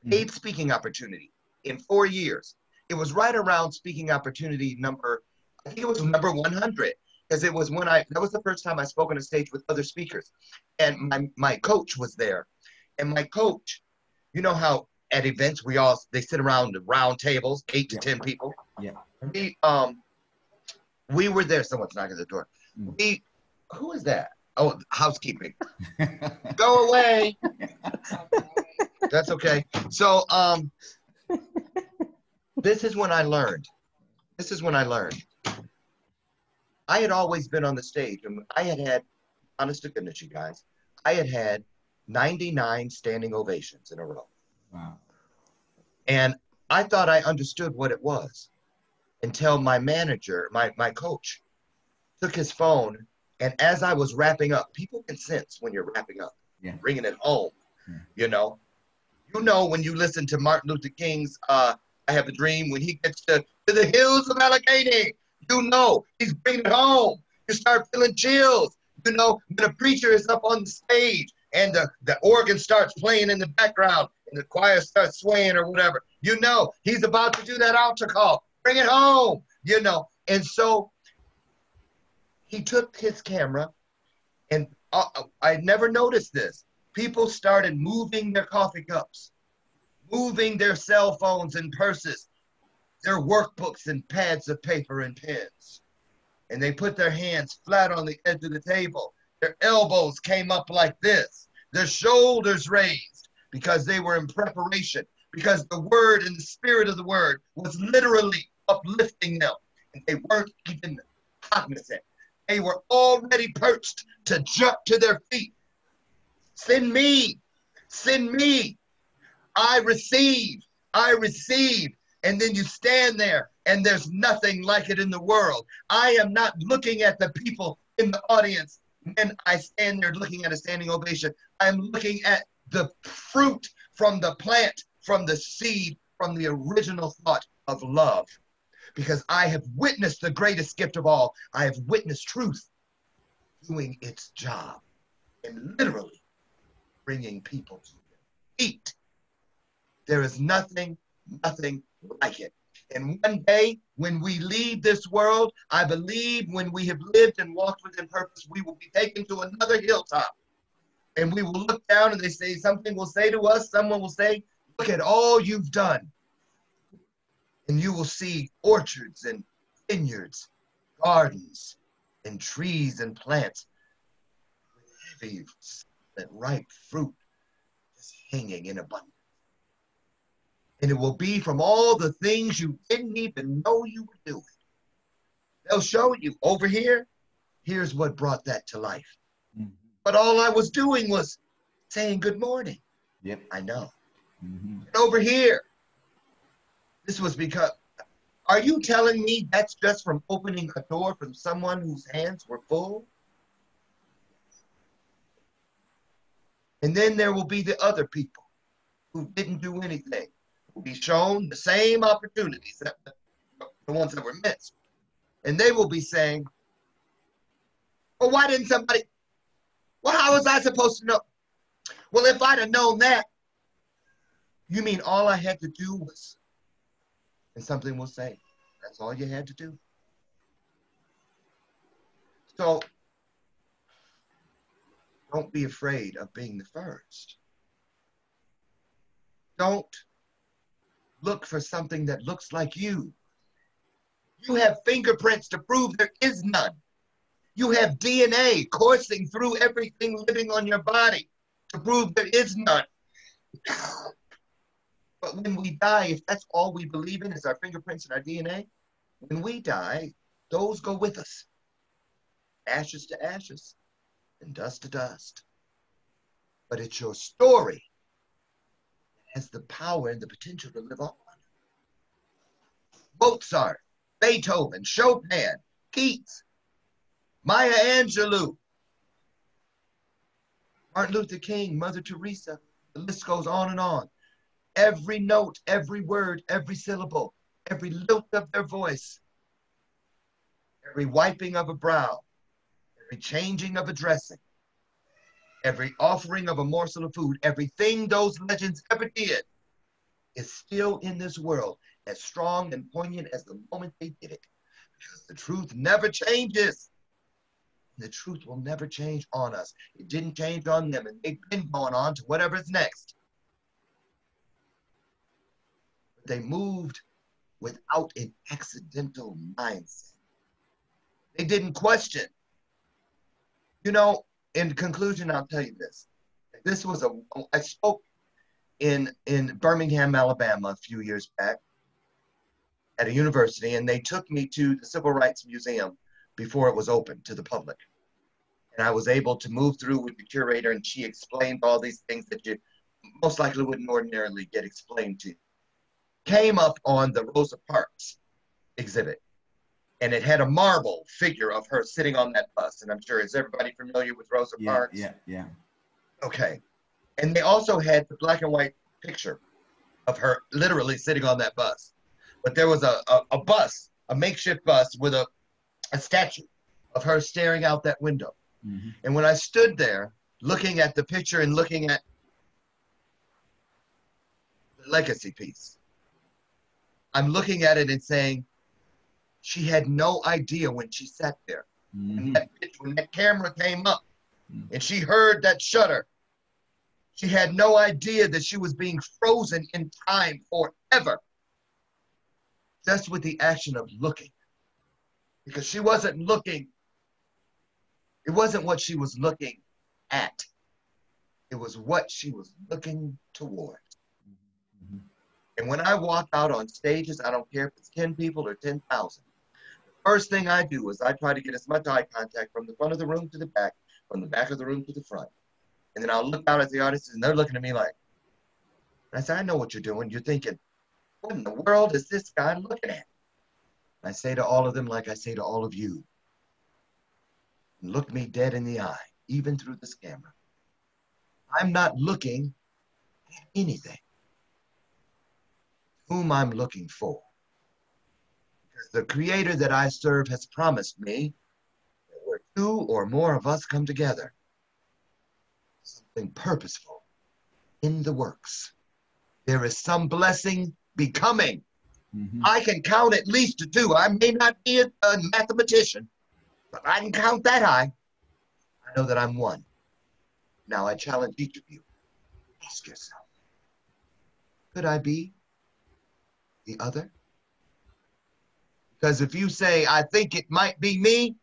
paid speaking opportunity in 4 years. It was right around speaking opportunity number, I think it was number 100, because it was when that was the first time I spoke on a stage with other speakers. And my coach was there. And my coach, you know how at events they sit around round tables, 8 to 10 people. Yeah. We were there. Someone's knocking at the door. Who is that? Oh, housekeeping. Go away. That's okay. So this is when I learned. This is when I learned. I had always been on the stage, and I had, honest to goodness, you guys, I had 99 standing ovations in a row. Wow. And I thought I understood what it was until my manager, my coach, took his phone, and as I was wrapping up, people can sense when you're wrapping up, bringing it home, you know. You know when you listen to Martin Luther King's I Have a Dream, when he gets to the hills of Allegheny, you know he's bringing it home. You start feeling chills. You know when a preacher is up on the stage and the organ starts playing in the background and the choir starts swaying or whatever, you know he's about to do that altar call. Bring it home, you know. And so he took his camera, and I never noticed this. People started moving their coffee cups, moving their cell phones and purses, their workbooks and pads of paper and pens. And they put their hands flat on the edge of the table. Their elbows came up like this, their shoulders raised, because they were in preparation, because the word and the spirit of the word was literally uplifting them. And they weren't even cognizant. They were already perched to jump to their feet. Send me, send me. I receive, I receive. And then you stand there and there's nothing like it in the world. I am not looking at the people in the audience when I stand there looking at a standing ovation. I'm looking at the fruit from the plant, from the seed, from the original thought of love. Because I have witnessed the greatest gift of all. I have witnessed truth doing its job and literally bringing people to it. repeat. There is nothing like it. And one day, when we leave this world, I believe when we have lived and walked within purpose, we will be taken to another hilltop. And we will look down and they say, something will say to us, someone will say, look at all you've done. And you will see orchards and vineyards, gardens and trees and plants with heavy and ripe fruit just hanging in abundance. And it will be from all the things you didn't even know you were doing. They'll show you over here, here's what brought that to life. Mm-hmm. But all I was doing was saying good morning. Yep. I know. Mm-hmm. And over here, this was because, are you telling me that's just from opening a door from someone whose hands were full? And then there will be the other people who didn't do anything, will be shown the same opportunities, that the ones that were missed. And they will be saying, well, why didn't somebody, well, how was I supposed to know? Well, if I'd have known that, you mean all I had to do was, and something will say, that's all you had to do. So don't be afraid of being the first. Don't look for something that looks like you. You have fingerprints to prove there is none. You have DNA coursing through everything living on your body to prove there is none. But when we die, if that's all we believe in is our fingerprints and our DNA, when we die, those go with us. Ashes to ashes and dust to dust. But it's your story that has the power and the potential to live on. Mozart, Beethoven, Chopin, Keats, Maya Angelou, Martin Luther King, Mother Teresa, the list goes on and on. Every note, every word, every syllable, every lilt of their voice, every wiping of a brow, every changing of a dressing, every offering of a morsel of food, everything those legends ever did is still in this world as strong and poignant as the moment they did it. Because the truth never changes. The truth will never change on us. It didn't change on them, and they've been going on to whatever's next. But they moved without an accidental mindset. They didn't question. You know, in conclusion, I'll tell you this. I spoke in Birmingham, Alabama a few years back at a university, and they took me to the Civil Rights Museum before it was open to the public. And I was able to move through with the curator, and she explained all these things that you most likely wouldn't ordinarily get explained to you. Came up on the Rosa Parks exhibit, and it had a marble figure of her sitting on that bus. And I'm sure, is everybody familiar with Rosa Parks? Yeah. Okay. And they also had the black and white picture of her literally sitting on that bus. But there was a bus, a makeshift bus with a statue of her staring out that window. Mm-hmm. And when I stood there looking at the picture and looking at the legacy piece, I'm looking at it and saying, she had no idea when she sat there. Mm-hmm. When that camera came up and she heard that shutter, she had no idea that she was being frozen in time forever. Just with the action of looking. Because she wasn't looking, it wasn't what she was looking at. It was what she was looking towards. Mm-hmm. And when I walk out on stages, I don't care if it's 10 people or 10,000. The first thing I do is I try to get as much eye contact from the front of the room to the back, from the back of the room to the front. And then I'll look out at the audience and they're looking at me like, and I say, I know what you're doing. You're thinking, what in the world is this guy looking at? I say to all of them, like I say to all of you, look me dead in the eye, even through this camera. I'm not looking at anything. Whom I'm looking for. Because the creator that I serve has promised me that where two or more of us come together, something purposeful in the works. There is some blessing becoming. Mm-hmm. I can count at least to 2. I may not be a mathematician, but I can count that high. I know that I'm 1. Now I challenge each of you. Ask yourself, could I be the other? Because if you say, I think it might be me,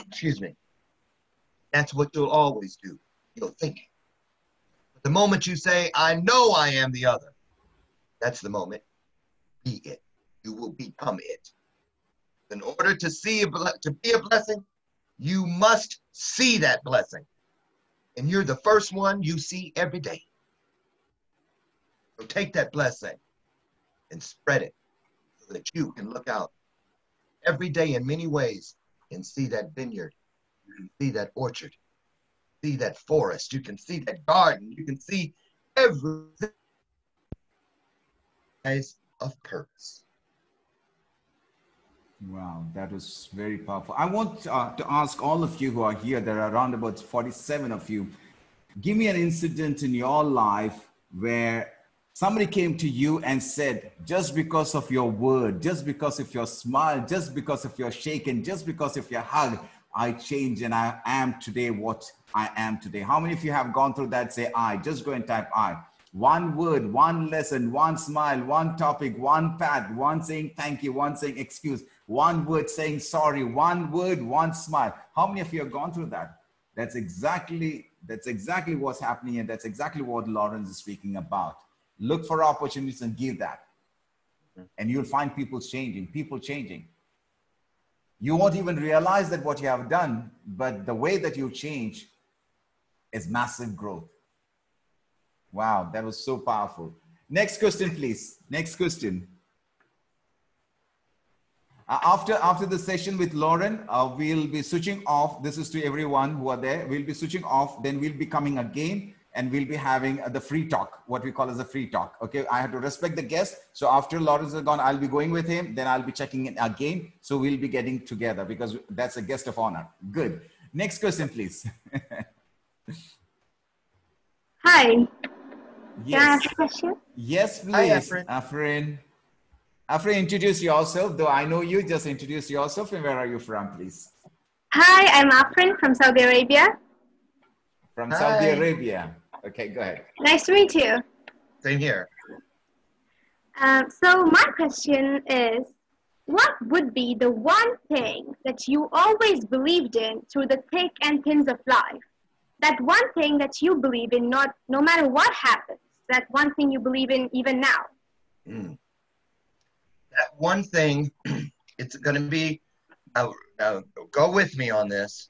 excuse me, that's what you'll always do. You'll think it. But the moment you say, I know I am the other, that's the moment. Be it. You will become it. In order to be a blessing, you must see that blessing. And you're the first one you see every day. So take that blessing and spread it so that you can look out every day in many ways and see that vineyard. You can see that orchard, see that forest. You can see that garden. You can see everything of purpose. Wow, that was very powerful. I want to ask all of you who are here, there are around about 47 of you, give me an incident in your life where somebody came to you and said, just because of your word, just because of your smile, just because of your shake, and just because of your hug, I changed and I am today what I am today. How many of you have gone through that? Say I. Just go and type I. One word, one lesson, one smile, one topic, one pat, one saying thank you, one saying excuse, one word saying sorry, one word, one smile. How many of you have gone through that? That's exactly what's happening, and that's exactly what Loren is speaking about. Look for opportunities and give that. And you'll find people changing. You won't even realize that what you have done, but the way that you change is massive growth. Wow, that was so powerful. Next question, please. Next question. After the session with Loren, we'll be switching off. This is to everyone who are there. We'll be switching off. Then we'll be coming again, and we'll be having the free talk, what we call as a free talk. Okay, I have to respect the guest. So after Loren's is gone, I'll be going with him. Then I'll be checking in again. So we'll be getting together because that's a guest of honor. Good. Next question, please. Hi. Yes. Can I ask a question? Yes, please. Hi, Afrin. Afrin, introduce yourself. Though I know you, just introduce yourself and where are you from, please? Hi, I'm Afrin from Saudi Arabia. From Hi. Saudi Arabia. Okay, go ahead. Nice to meet you. Same here. So my question is, what would be the one thing that you always believed in through the thick and thins of life? That one thing that you believe in, no matter what happens, that one thing you believe in even now. That one thing, it's going to be, now go with me on this,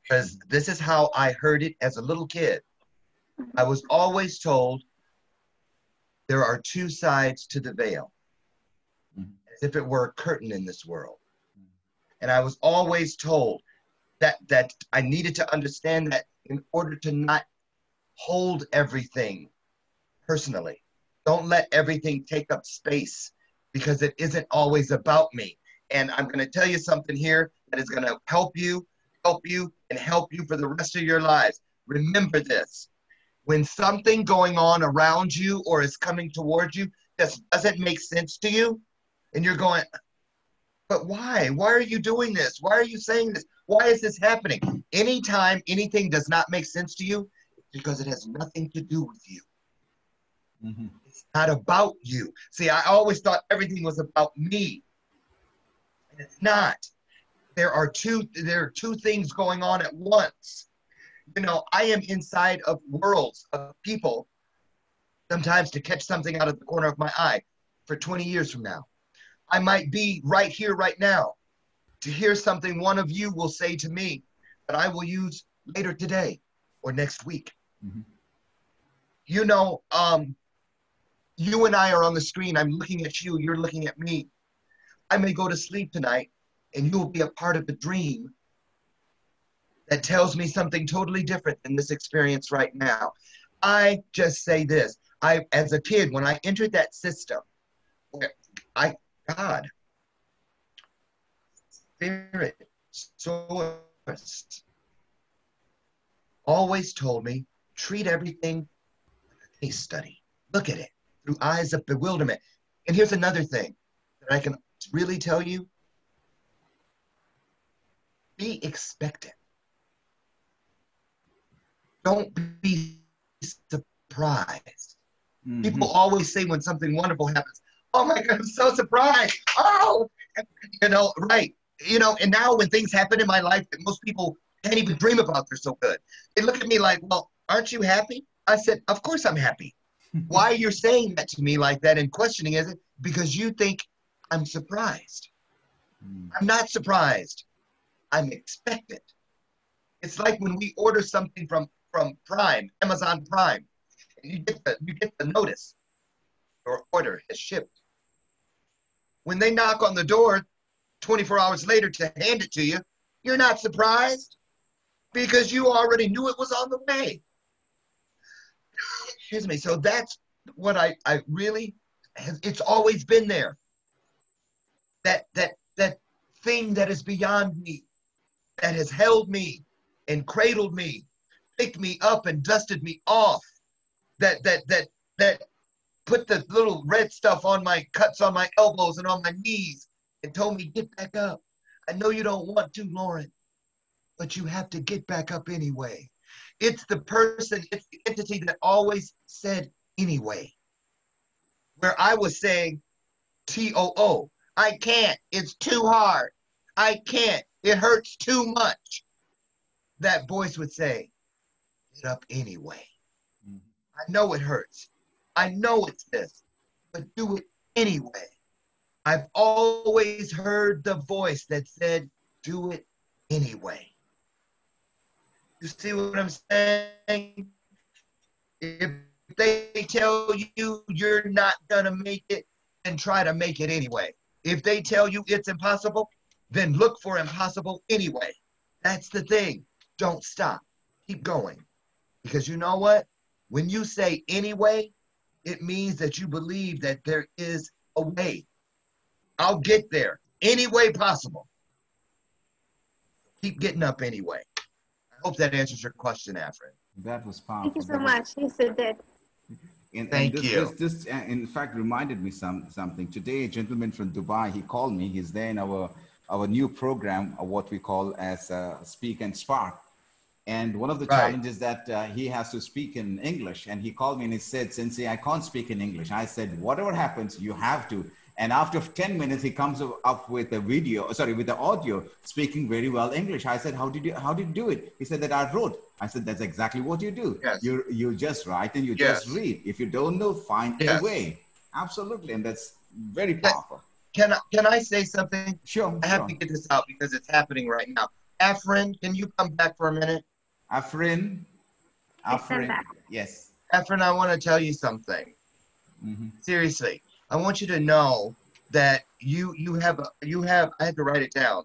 because this is how I heard it as a little kid. I was always told there are 2 sides to the veil, as if it were a curtain in this world. And I was always told that I needed to understand that in order to not hold everything personally. Don't let everything take up space, because it isn't always about me. And I'm going to tell you something here that is going to help you, and help you for the rest of your lives. Remember this. When something going on around you or is coming towards you that doesn't make sense to you, and you're going, but why? Why are you doing this? Why are you saying this? Why is this happening? Anytime anything does not make sense to you, it's because it has nothing to do with you. It's not about you. See, I always thought everything was about me. And it's not. There are two things going on at once. You know, I am inside of worlds of people, sometimes to catch something out of the corner of my eye for 20 years from now. I might be right here, right now, to hear something one of you will say to me that I will use later today or next week. You know, you and I are on the screen. I'm looking at you. You're looking at me. I may go to sleep tonight, and you'll be a part of the dream that tells me something totally different than this experience right now. I just say this. As a kid, when I entered that system, where God, Spirit, Source, always told me treat everything like a case study. Look at it through eyes of bewilderment. And here's another thing that I can really tell you. Be expectant. Don't be surprised. People always say when something wonderful happens, oh my God, I'm so surprised. Oh, you know, right. You know, and now when things happen in my life that most people can't even dream about, they're so good. They look at me like, well, aren't you happy? I said, of course I'm happy. Why you're saying that to me like that and questioning is it? Because you think I'm surprised. I'm not surprised. I'm expectant. It's like when we order something from Prime, Amazon Prime, and you get the notice, your order has shipped. When they knock on the door 24 hours later to hand it to you, you're not surprised because you already knew it was on the way. Excuse me. So that's what I really, it's always been there. That thing that is beyond me, that has held me and cradled me, picked me up and dusted me off, that put the little red stuff on my cuts on my elbows and on my knees and told me, get back up. I know you don't want to, Loren, but you have to get back up anyway. It's the person, it's the entity that always said anyway. Where I was saying TOO, I can't, it's too hard. I can't, it hurts too much. That voice would say, get up anyway. I know it hurts. I know it's this, but do it anyway. I've always heard the voice that said, do it anyway. You see what I'm saying? If they tell you you're not gonna make it, then try to make it anyway. If they tell you it's impossible, then look for impossible anyway. That's the thing. Don't stop. Keep going. Because you know what? When you say anyway, it means that you believe that there is a way. I'll get there any way possible. Keep getting up anyway. I hope that answers your question, Afrin. That was powerful. Thank you so much. Yes, it did. Thank you. This in fact reminded me something. Today, a gentleman from Dubai, he called me. He's there in our new program, what we call as Speak and Spark. And one of the challenges that he has to speak in English. And he called me and he said, Sensei, I can't speak in English. I said, whatever happens, you have to. And after 10 minutes, he comes up with a video, with the audio, speaking very well English. I said, how did you do it? He said that I wrote. I said, that's exactly what you do. Yes. You just write and you just read. If you don't know, find a way. Absolutely. And that's very powerful. Can I say something? Sure. I have to get this out because it's happening right now. Afrin, can you come back for a minute? Afrin. Yes. Afrin, I want to tell you something. Seriously. I want you to know that you have, I had to write it down.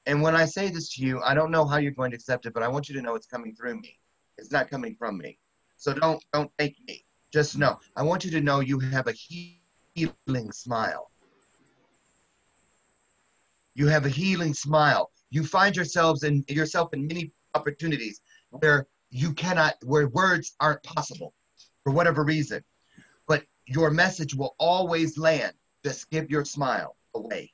And when I say this to you, I don't know how you're going to accept it, but I want you to know it's coming through me. It's not coming from me. So don't thank me. Just know. I want you to know you have a healing smile. You have a healing smile. You find yourself in many opportunities where where words aren't possible for whatever reason. But your message will always land. Just give your smile away.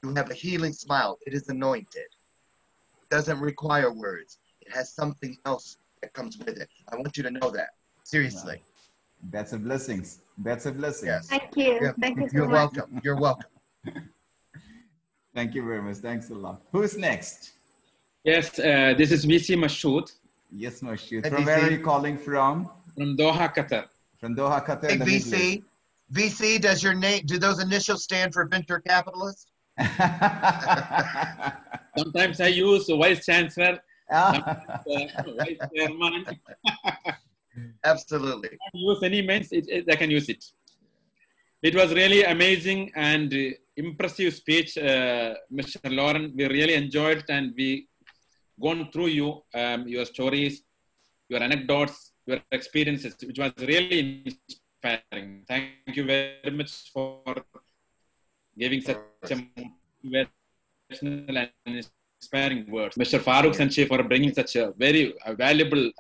You have a healing smile. It is anointed. It doesn't require words. It has something else that comes with it. I want you to know that. Seriously. Wow. That's a blessing. That's a blessing. Yes. Thank you. Yeah. Thank you so You're much. welcome. You're welcome. Thank you very much. Thanks a lot. Who's next? Yes, this is VC Mashood. Yes, Mashood. From where are you calling from? From Doha, Qatar. From Doha, Qatar. Hey, VC. VC, do those initials stand for venture capitalist? Sometimes I use Vice Chancellor, Vice Chairman. Absolutely. I can use any means, I can use it. It was really amazing and impressive speech, Mr. Loren. We really enjoyed it and we gone through your stories, your anecdotes, your experiences, which was really inspiring. Thank you very much for giving such a motivational and inspiring words. Mr. Farookh Sensei for bringing such a very valuable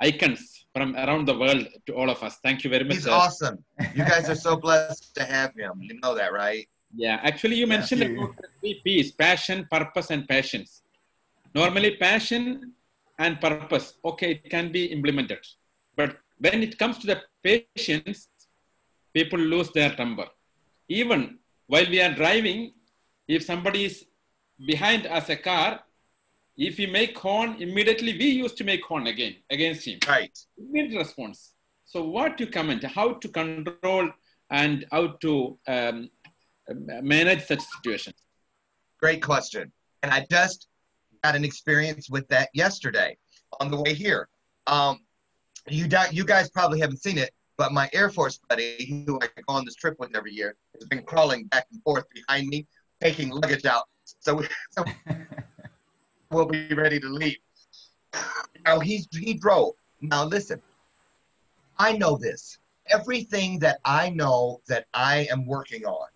icons from around the world to all of us. Thank you very much. He's awesome. You guys are so blessed to have him. You know that, right? Yeah, actually, you mentioned about the 3 P's: passion, purpose, and patience. Normally, passion and purpose, okay, it can be implemented. But when it comes to the patience, people lose their temper. Even while we are driving, if somebody is behind us a car, if we make horn, immediately we used to make horn again against him. Right. Immediate response. So what you comment, how to control and how to manage such situations? Great question. And I just had an experience with that yesterday on the way here. You guys probably haven't seen it, but my Air Force buddy, who I go on this trip with every year, has been crawling back and forth behind me, taking luggage out. So we'll be ready to leave. Now he drove. Now listen, I know this. Everything that I know that I am working on,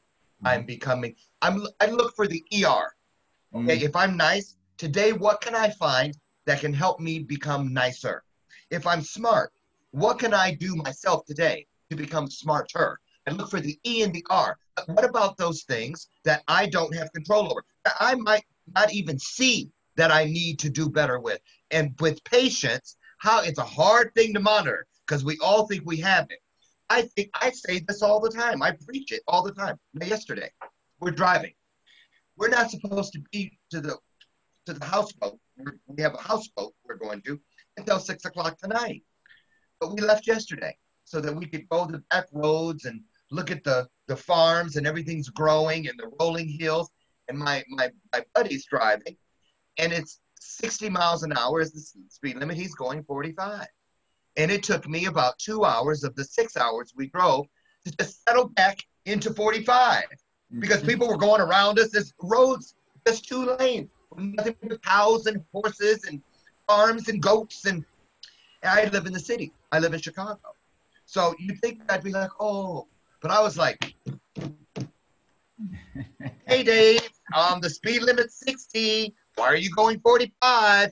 I'm becoming. I look for the ER. Okay, if I'm nice today, what can I find that can help me become nicer? If I'm smart, what can I do myself today to become smarter? I look for the E and the R. But what about those things that I don't have control over? That I might not even see that I need to do better with. And with patience, how it's a hard thing to monitor because we all think we have it. I say this all the time. I preach it all the time. Yesterday, we're driving. We're not supposed to be to the houseboat. We have a houseboat we're going to until 6 o'clock tonight. But we left yesterday so that we could go to the back roads and look at the farms and everything's growing and the rolling hills. And my buddy's driving, and it's 60 miles an hour is the speed limit. He's going 45. And it took me about 2 hours of the 6 hours we drove to just settle back into 45 because people were going around us. This road's just 2 lanes, nothing but cows and horses and farms and goats. And I live in the city. I live in Chicago. So you'd think I'd be like, oh, but I was like, hey, Dave, the speed limit's 60. Why are you going 45?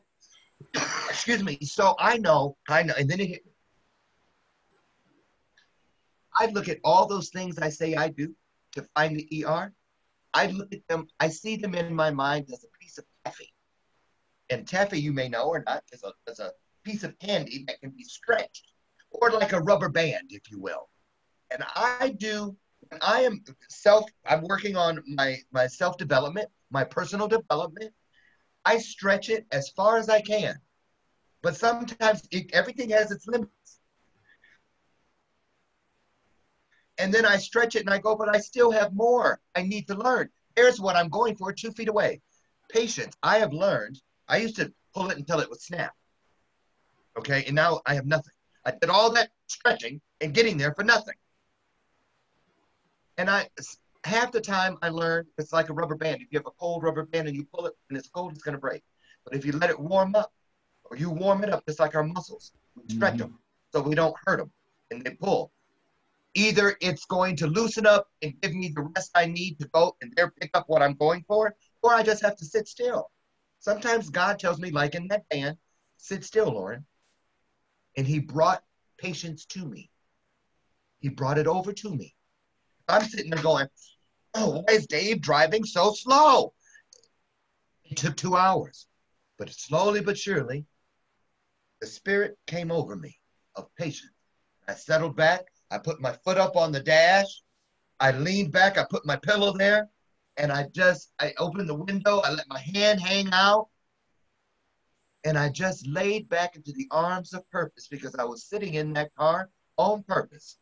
Excuse me. So I know. And then it hit me. I look at all those things I say I do to find the ER. I look at them. I see them in my mind as a piece of taffy. And taffy, you may know or not, is a piece of candy that can be stretched, or like a rubber band, if you will. And I'm working on my self-development, my personal development. I stretch it as far as I can. But sometimes everything has its limits. And then I stretch it and I go, but I still have more I need to learn. Here's what I'm going for 2 feet away. Patience. I have learned. I used to pull it until it would snap. Okay, and now I have nothing. I did all that stretching and getting there for nothing. And half the time I learned it's like a rubber band. If you have a cold rubber band and you pull it and it's cold, it's going to break. But if you let it warm up, or you warm it up, just like our muscles, we stretch them so we don't hurt them and they pull. Either it's going to loosen up and give me the rest I need to go and there pick up what I'm going for, or I just have to sit still. Sometimes God tells me, like in that band, sit still, Loren. And he brought patience to me. He brought it over to me. I'm sitting there going, oh, why is Dave driving so slow? It took 2 hours. But slowly but surely, the spirit came over me of patience. I settled back. I put my foot up on the dash. I leaned back. I put my pillow there. And I opened the window. I let my hand hang out. And I just laid back into the arms of purpose because I was sitting in that car on purpose.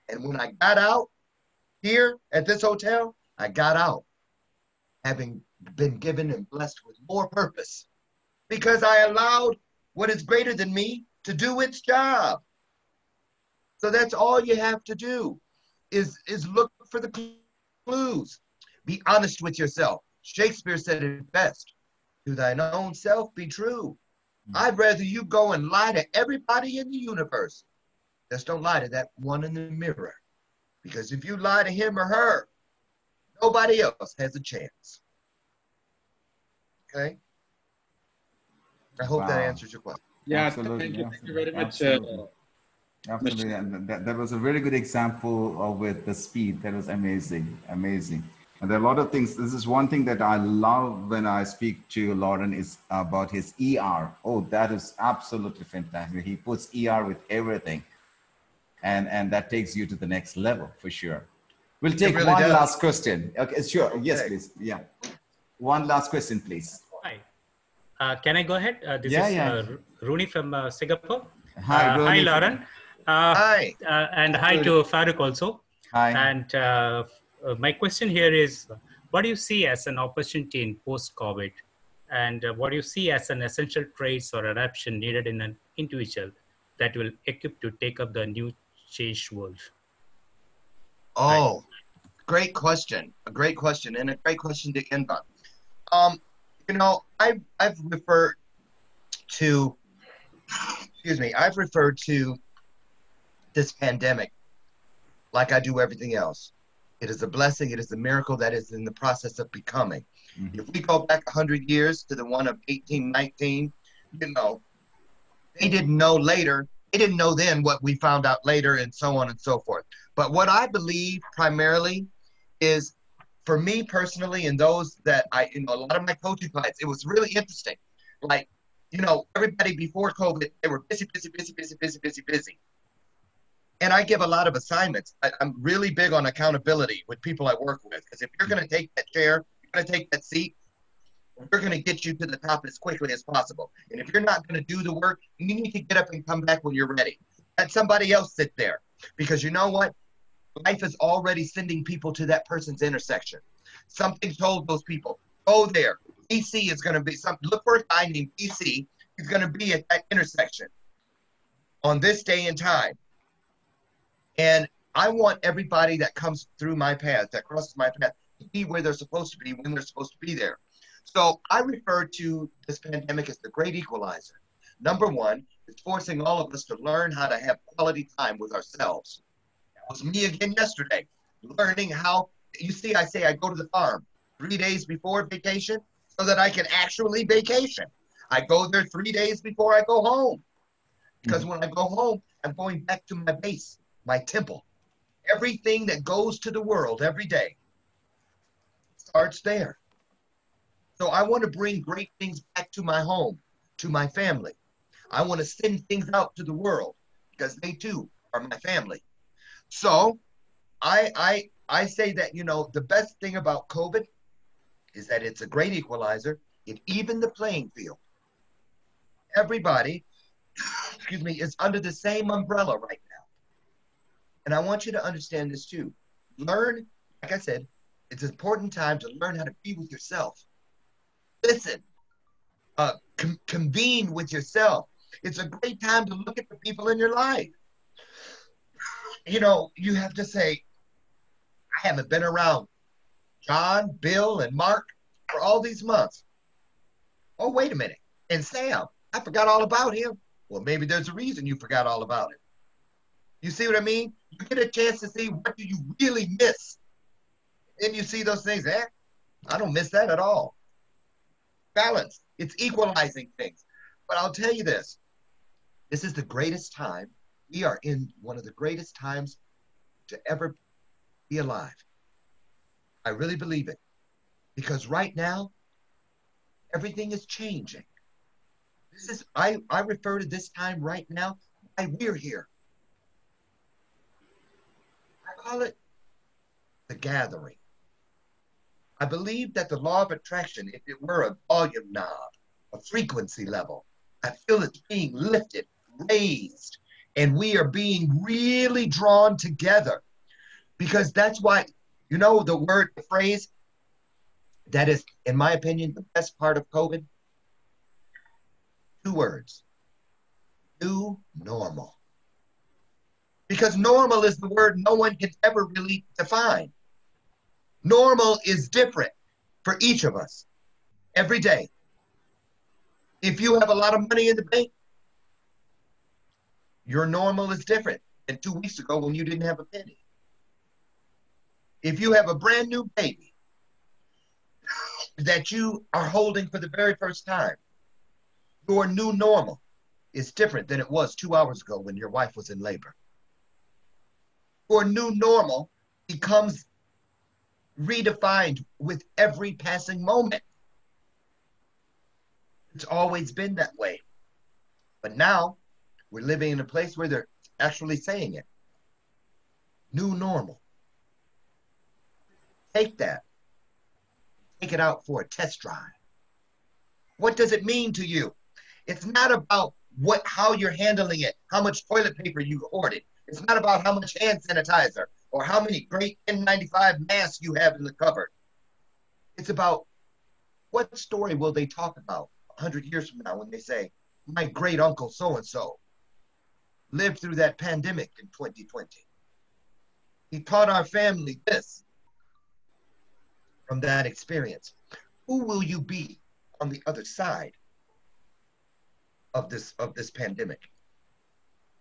And when I got out here at this hotel, I got out having been given and blessed with more purpose because I allowed what is greater than me to do its job. So that's all you have to do is look for the clues. Be honest with yourself. Shakespeare said it best. To thine own self be true. I'd rather you go and lie to everybody in the universe. Just don't lie to that one in the mirror. Because if you lie to him or her, nobody else has a chance. Okay? I hope that answers your question. Yeah, Absolutely. thank you very much. Absolutely. Absolutely. And that was a very good example of with the speed. That was amazing. Amazing. And there are a lot of things. This is one thing that I love when I speak to Loren is about his ER. Oh, that is absolutely fantastic. He puts ER with everything. And that takes you to the next level for sure. We'll take really one does. last question. Okay, sure. Yes, Okay. please. Yeah. One last question, please. Hi. Can I go ahead? This is Rooney from Singapore. Hi, Hi, Rooney. Loren. Hi. And hi to Farookh also. Hi. And my question here is, what do you see as an opportunity in post-COVID? And what do you see as an essential traits or adaptation needed in an individual that will equip to take up the new changed world? Oh, great question. A great question, and a great question to end on. You know, I've referred to, I've referred to this pandemic like I do everything else. It is a blessing. It is a miracle that is in the process of becoming. Mm-hmm. If we go back 100 years to the one of 1819, you know, they didn't know later. They didn't know then what we found out later, and so on and so forth. But what I believe primarily is, for me personally, and those that a lot of my coaching clients, it was really interesting. Like, everybody before COVID, they were busy. And I give a lot of assignments. I'm really big on accountability with people I work with, because if you're going to take that chair, you're going to take that seat, we're going to get you to the top as quickly as possible. And if you're not going to do the work, you need to get up and come back when you're ready. Let somebody else sit there, because you know what? Life is already sending people to that person's intersection. Something told those people, go there. DC is going to be look for a guy named DC. He's going to be at that intersection on this day and time. And I want everybody that comes through my path, that crosses my path, to be where they're supposed to be when they're supposed to be there. So I refer to this pandemic as the great equalizer. Number one, it's forcing all of us to learn how to have quality time with ourselves. Was me again yesterday, learning how, I say I go to the farm 3 days before vacation so that I can actually vacation. I go there 3 days before I go home, because when I go home, I'm going back to my base, my temple. Everything that goes to the world every day starts there. So I want to bring great things back to my home, to my family. I want to send things out to the world, because they too are my family. So I say that, the best thing about COVID is that it's a great equalizer. It evened the playing field. Everybody, is under the same umbrella right now. And I want you to understand this too. Learn, like I said, it's an important time to learn how to be with yourself. Listen, convene with yourself. It's a great time to look at the people in your life. You have to say, I haven't been around John, Bill, and Mark for all these months. Oh, wait a minute. And Sam, I forgot all about him. Well, maybe there's a reason you forgot all about it. You see what I mean? You get a chance to see, what do you really miss? Then you see those things, I don't miss that at all. Balance. It's equalizing things. But I'll tell you this. This is the greatest time. We are in one of the greatest times to ever be alive. I really believe it. Because right now, everything is changing. I refer to this time right now, why we're here. I call it the gathering. I believe that the law of attraction, if it were a volume knob, a frequency level, I feel it's being lifted, raised, and we are being really drawn together. Because that's why, the phrase that is, in my opinion, the best part of COVID, 2 words: new normal. Because normal is the word no one can ever really define. Normal is different for each of us every day. If you have a lot of money in the bank, your normal is different than 2 weeks ago when you didn't have a penny. If you have a brand new baby that you are holding for the very first time, your new normal is different than it was 2 hours ago when your wife was in labor. Your new normal becomes redefined with every passing moment. It's always been that way. But now we're living in a place where they're actually saying it. New normal. Take that. Take it out for a test drive. What does it mean to you? It's not about how you're handling it, how much toilet paper you hoarded. It's not about how much hand sanitizer or how many great N95 masks you have in the cupboard. It's about what story will they talk about 100 years from now when they say, my great uncle so-and-so lived through that pandemic in 2020. He taught our family this from that experience. Who will you be on the other side of this pandemic?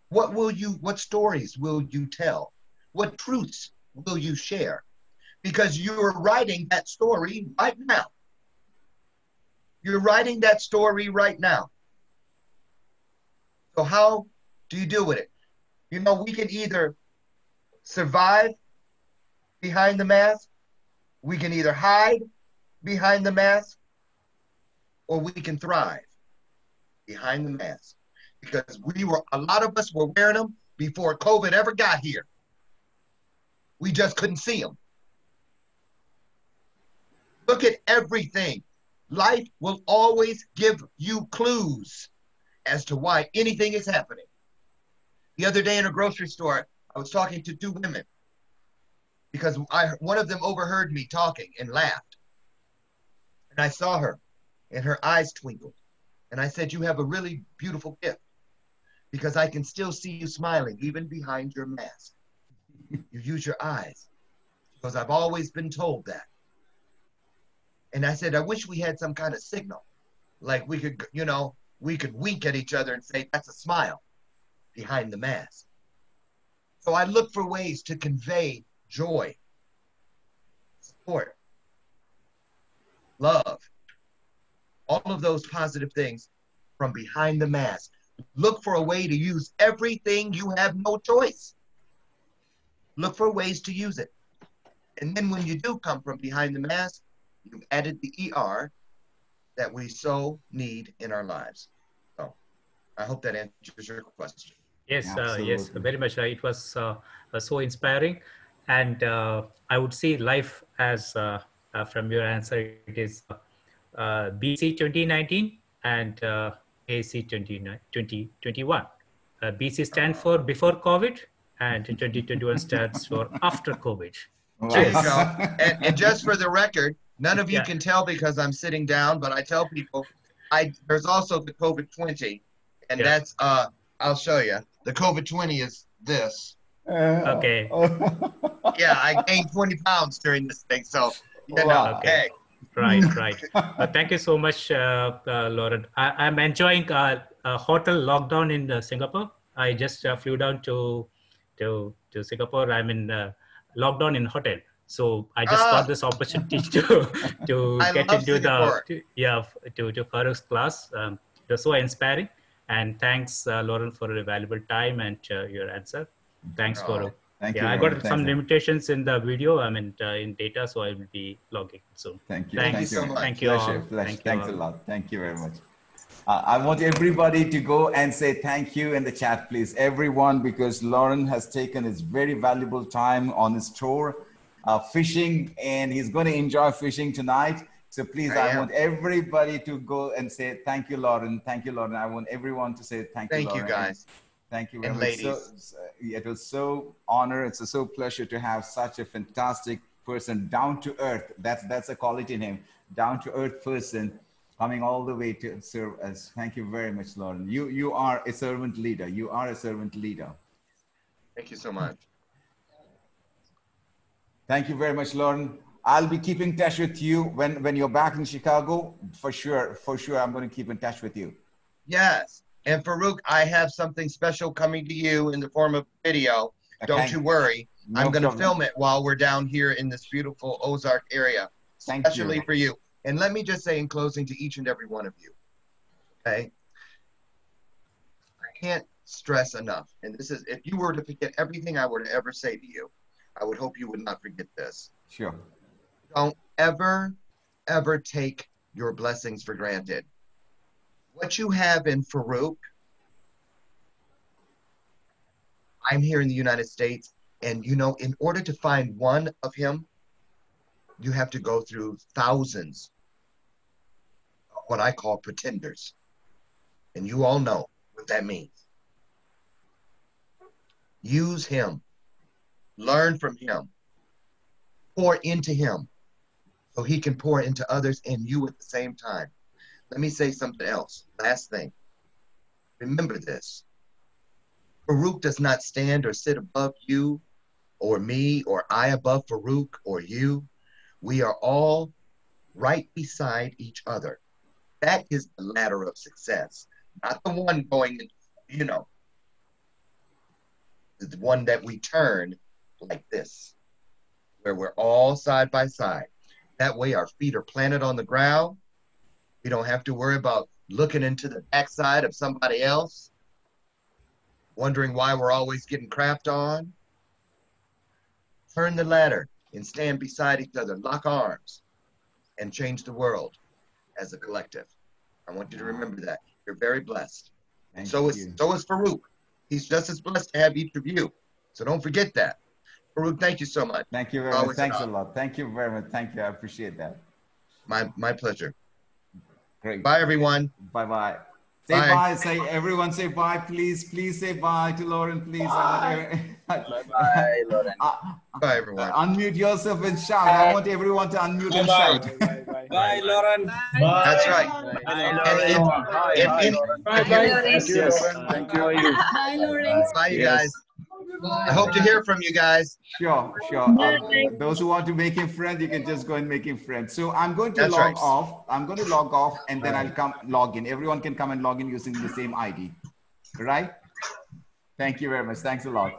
What stories will you tell? What truths will you share? Because you're writing that story right now. You're writing that story right now. So how do you deal with it? You know, we can either survive behind the mask, we can either hide behind the mask, or we can thrive behind the mask. Because a lot of us were wearing them before COVID ever got here. We just couldn't see them. Look at everything. Life will always give you clues as to why anything is happening. The other day in a grocery store, I was talking to two women because one of them overheard me talking and laughed. And I saw her and her eyes twinkled. And I said, you have a really beautiful gift because I can still see you smiling even behind your mask. You use your eyes because I've always been told that. And I said, I wish we had some kind of signal. Like we could, we could wink at each other and say, that's a smile behind the mask. So I look for ways to convey joy, support, love, all of those positive things from behind the mask. Look for a way to use everything. You have no choice. Look for ways to use it. And then when you do come from behind the mask, you've added the ER that we so need in our lives. So I hope that answers your question. Yes, yes, very much. It was so inspiring. And I would see life as, from your answer, it is BC 2019 and AC 2021. BC stands for before COVID, and 2021 stands for after COVID. There you go. And just for the record, none of you can tell because I'm sitting down, but I tell people, there's also the COVID-20, and that's, I'll show you. The COVID-20 is this. Okay. Yeah, I gained 20 pounds during this thing, so, okay. Hey. Right. Thank you so much, Loren. I'm enjoying a hotel lockdown in Singapore. I just flew down to Singapore. I'm in lockdown in hotel. So I just got this opportunity to get into to Faroukh's class. It was so inspiring. And thanks, Loren, for your valuable time and your answer. Thanks, Farookh. Thank you. I got some limitations in the video. I mean, in data, so I will be logging soon. Thank you. Thank you so much. Thank you all. Thanks a lot. Thank you very much. I want everybody to go and say thank you in the chat, please. Everyone, because Loren has taken his very valuable time on his tour, fishing, and he's going to enjoy fishing tonight. So please, I want everybody to go and say thank you, Loren. Thank you, Loren. I want everyone to say thank you, Loren. Thank you, guys. Thank you very and much. Ladies. It was so honor. It's so pleasure to have such a fantastic person, down to earth. That's a quality in him, down to earth person, coming all the way to serve us. Thank you very much, Loren. You are a servant leader. You are a servant leader. Thank you so much. Thank you very much, Loren. I'll be keeping in touch with you when you're back in Chicago. For sure, I'm going to keep in touch with you. Yes. And Farookh, I have something special coming to you in the form of video. Don't you worry. I'm going to film it while we're down here in this beautiful Ozark area, especially for you. And let me just say in closing to each and every one of you, okay? can't stress enough, and this is, if you were to forget everything I were to ever say to you, I would hope you would not forget this. Sure. Don't ever, ever take your blessings for granted. What you have in Farookh, I'm here in the United States, and you know, in order to find one of him, you have to go through thousands of what I call pretenders. And you all know what that means. Use him. Learn from him. Pour into him so he can pour into others and you at the same time. Let me say something else. Last thing. Remember this. Farookh does not stand or sit above you or me or I above Farookh or you. We are all right beside each other. That is the ladder of success. Not the one going, you know, the one that we turn like this, where we're all side by side. That way our feet are planted on the ground. We don't have to worry about looking into the backside of somebody else, wondering why we're always getting crapped on. Turn the ladder and stand beside each other, lock arms, and change the world as a collective. I want you to remember that. You're very blessed. And so is Farookh. He's just as blessed to have each of you. So don't forget that. Farookh, thank you so much. Thank you very much. Thanks a lot. Thank you very much. Thank you. I appreciate that. My pleasure. Great. Bye, everyone. Bye-bye. Say bye. Say, everyone say bye, please. Please say bye to Loren, please. Bye. Bye, Loren. Bye, everyone. Unmute yourself and shout. I want everyone to unmute and shout. Bye, Loren. That's right. Bye, Loren. Bye, Loren. Yes, yes. Thank you. Bye, Loren. Bye, you guys. I hope to hear from you guys. Sure. Those who want to make him friend, you can just go and make him friend. So I'm going to log off. I'm going to log off and then I'll come log in. Everyone can come and log in using the same ID. Right? Thank you very much. Thanks a lot.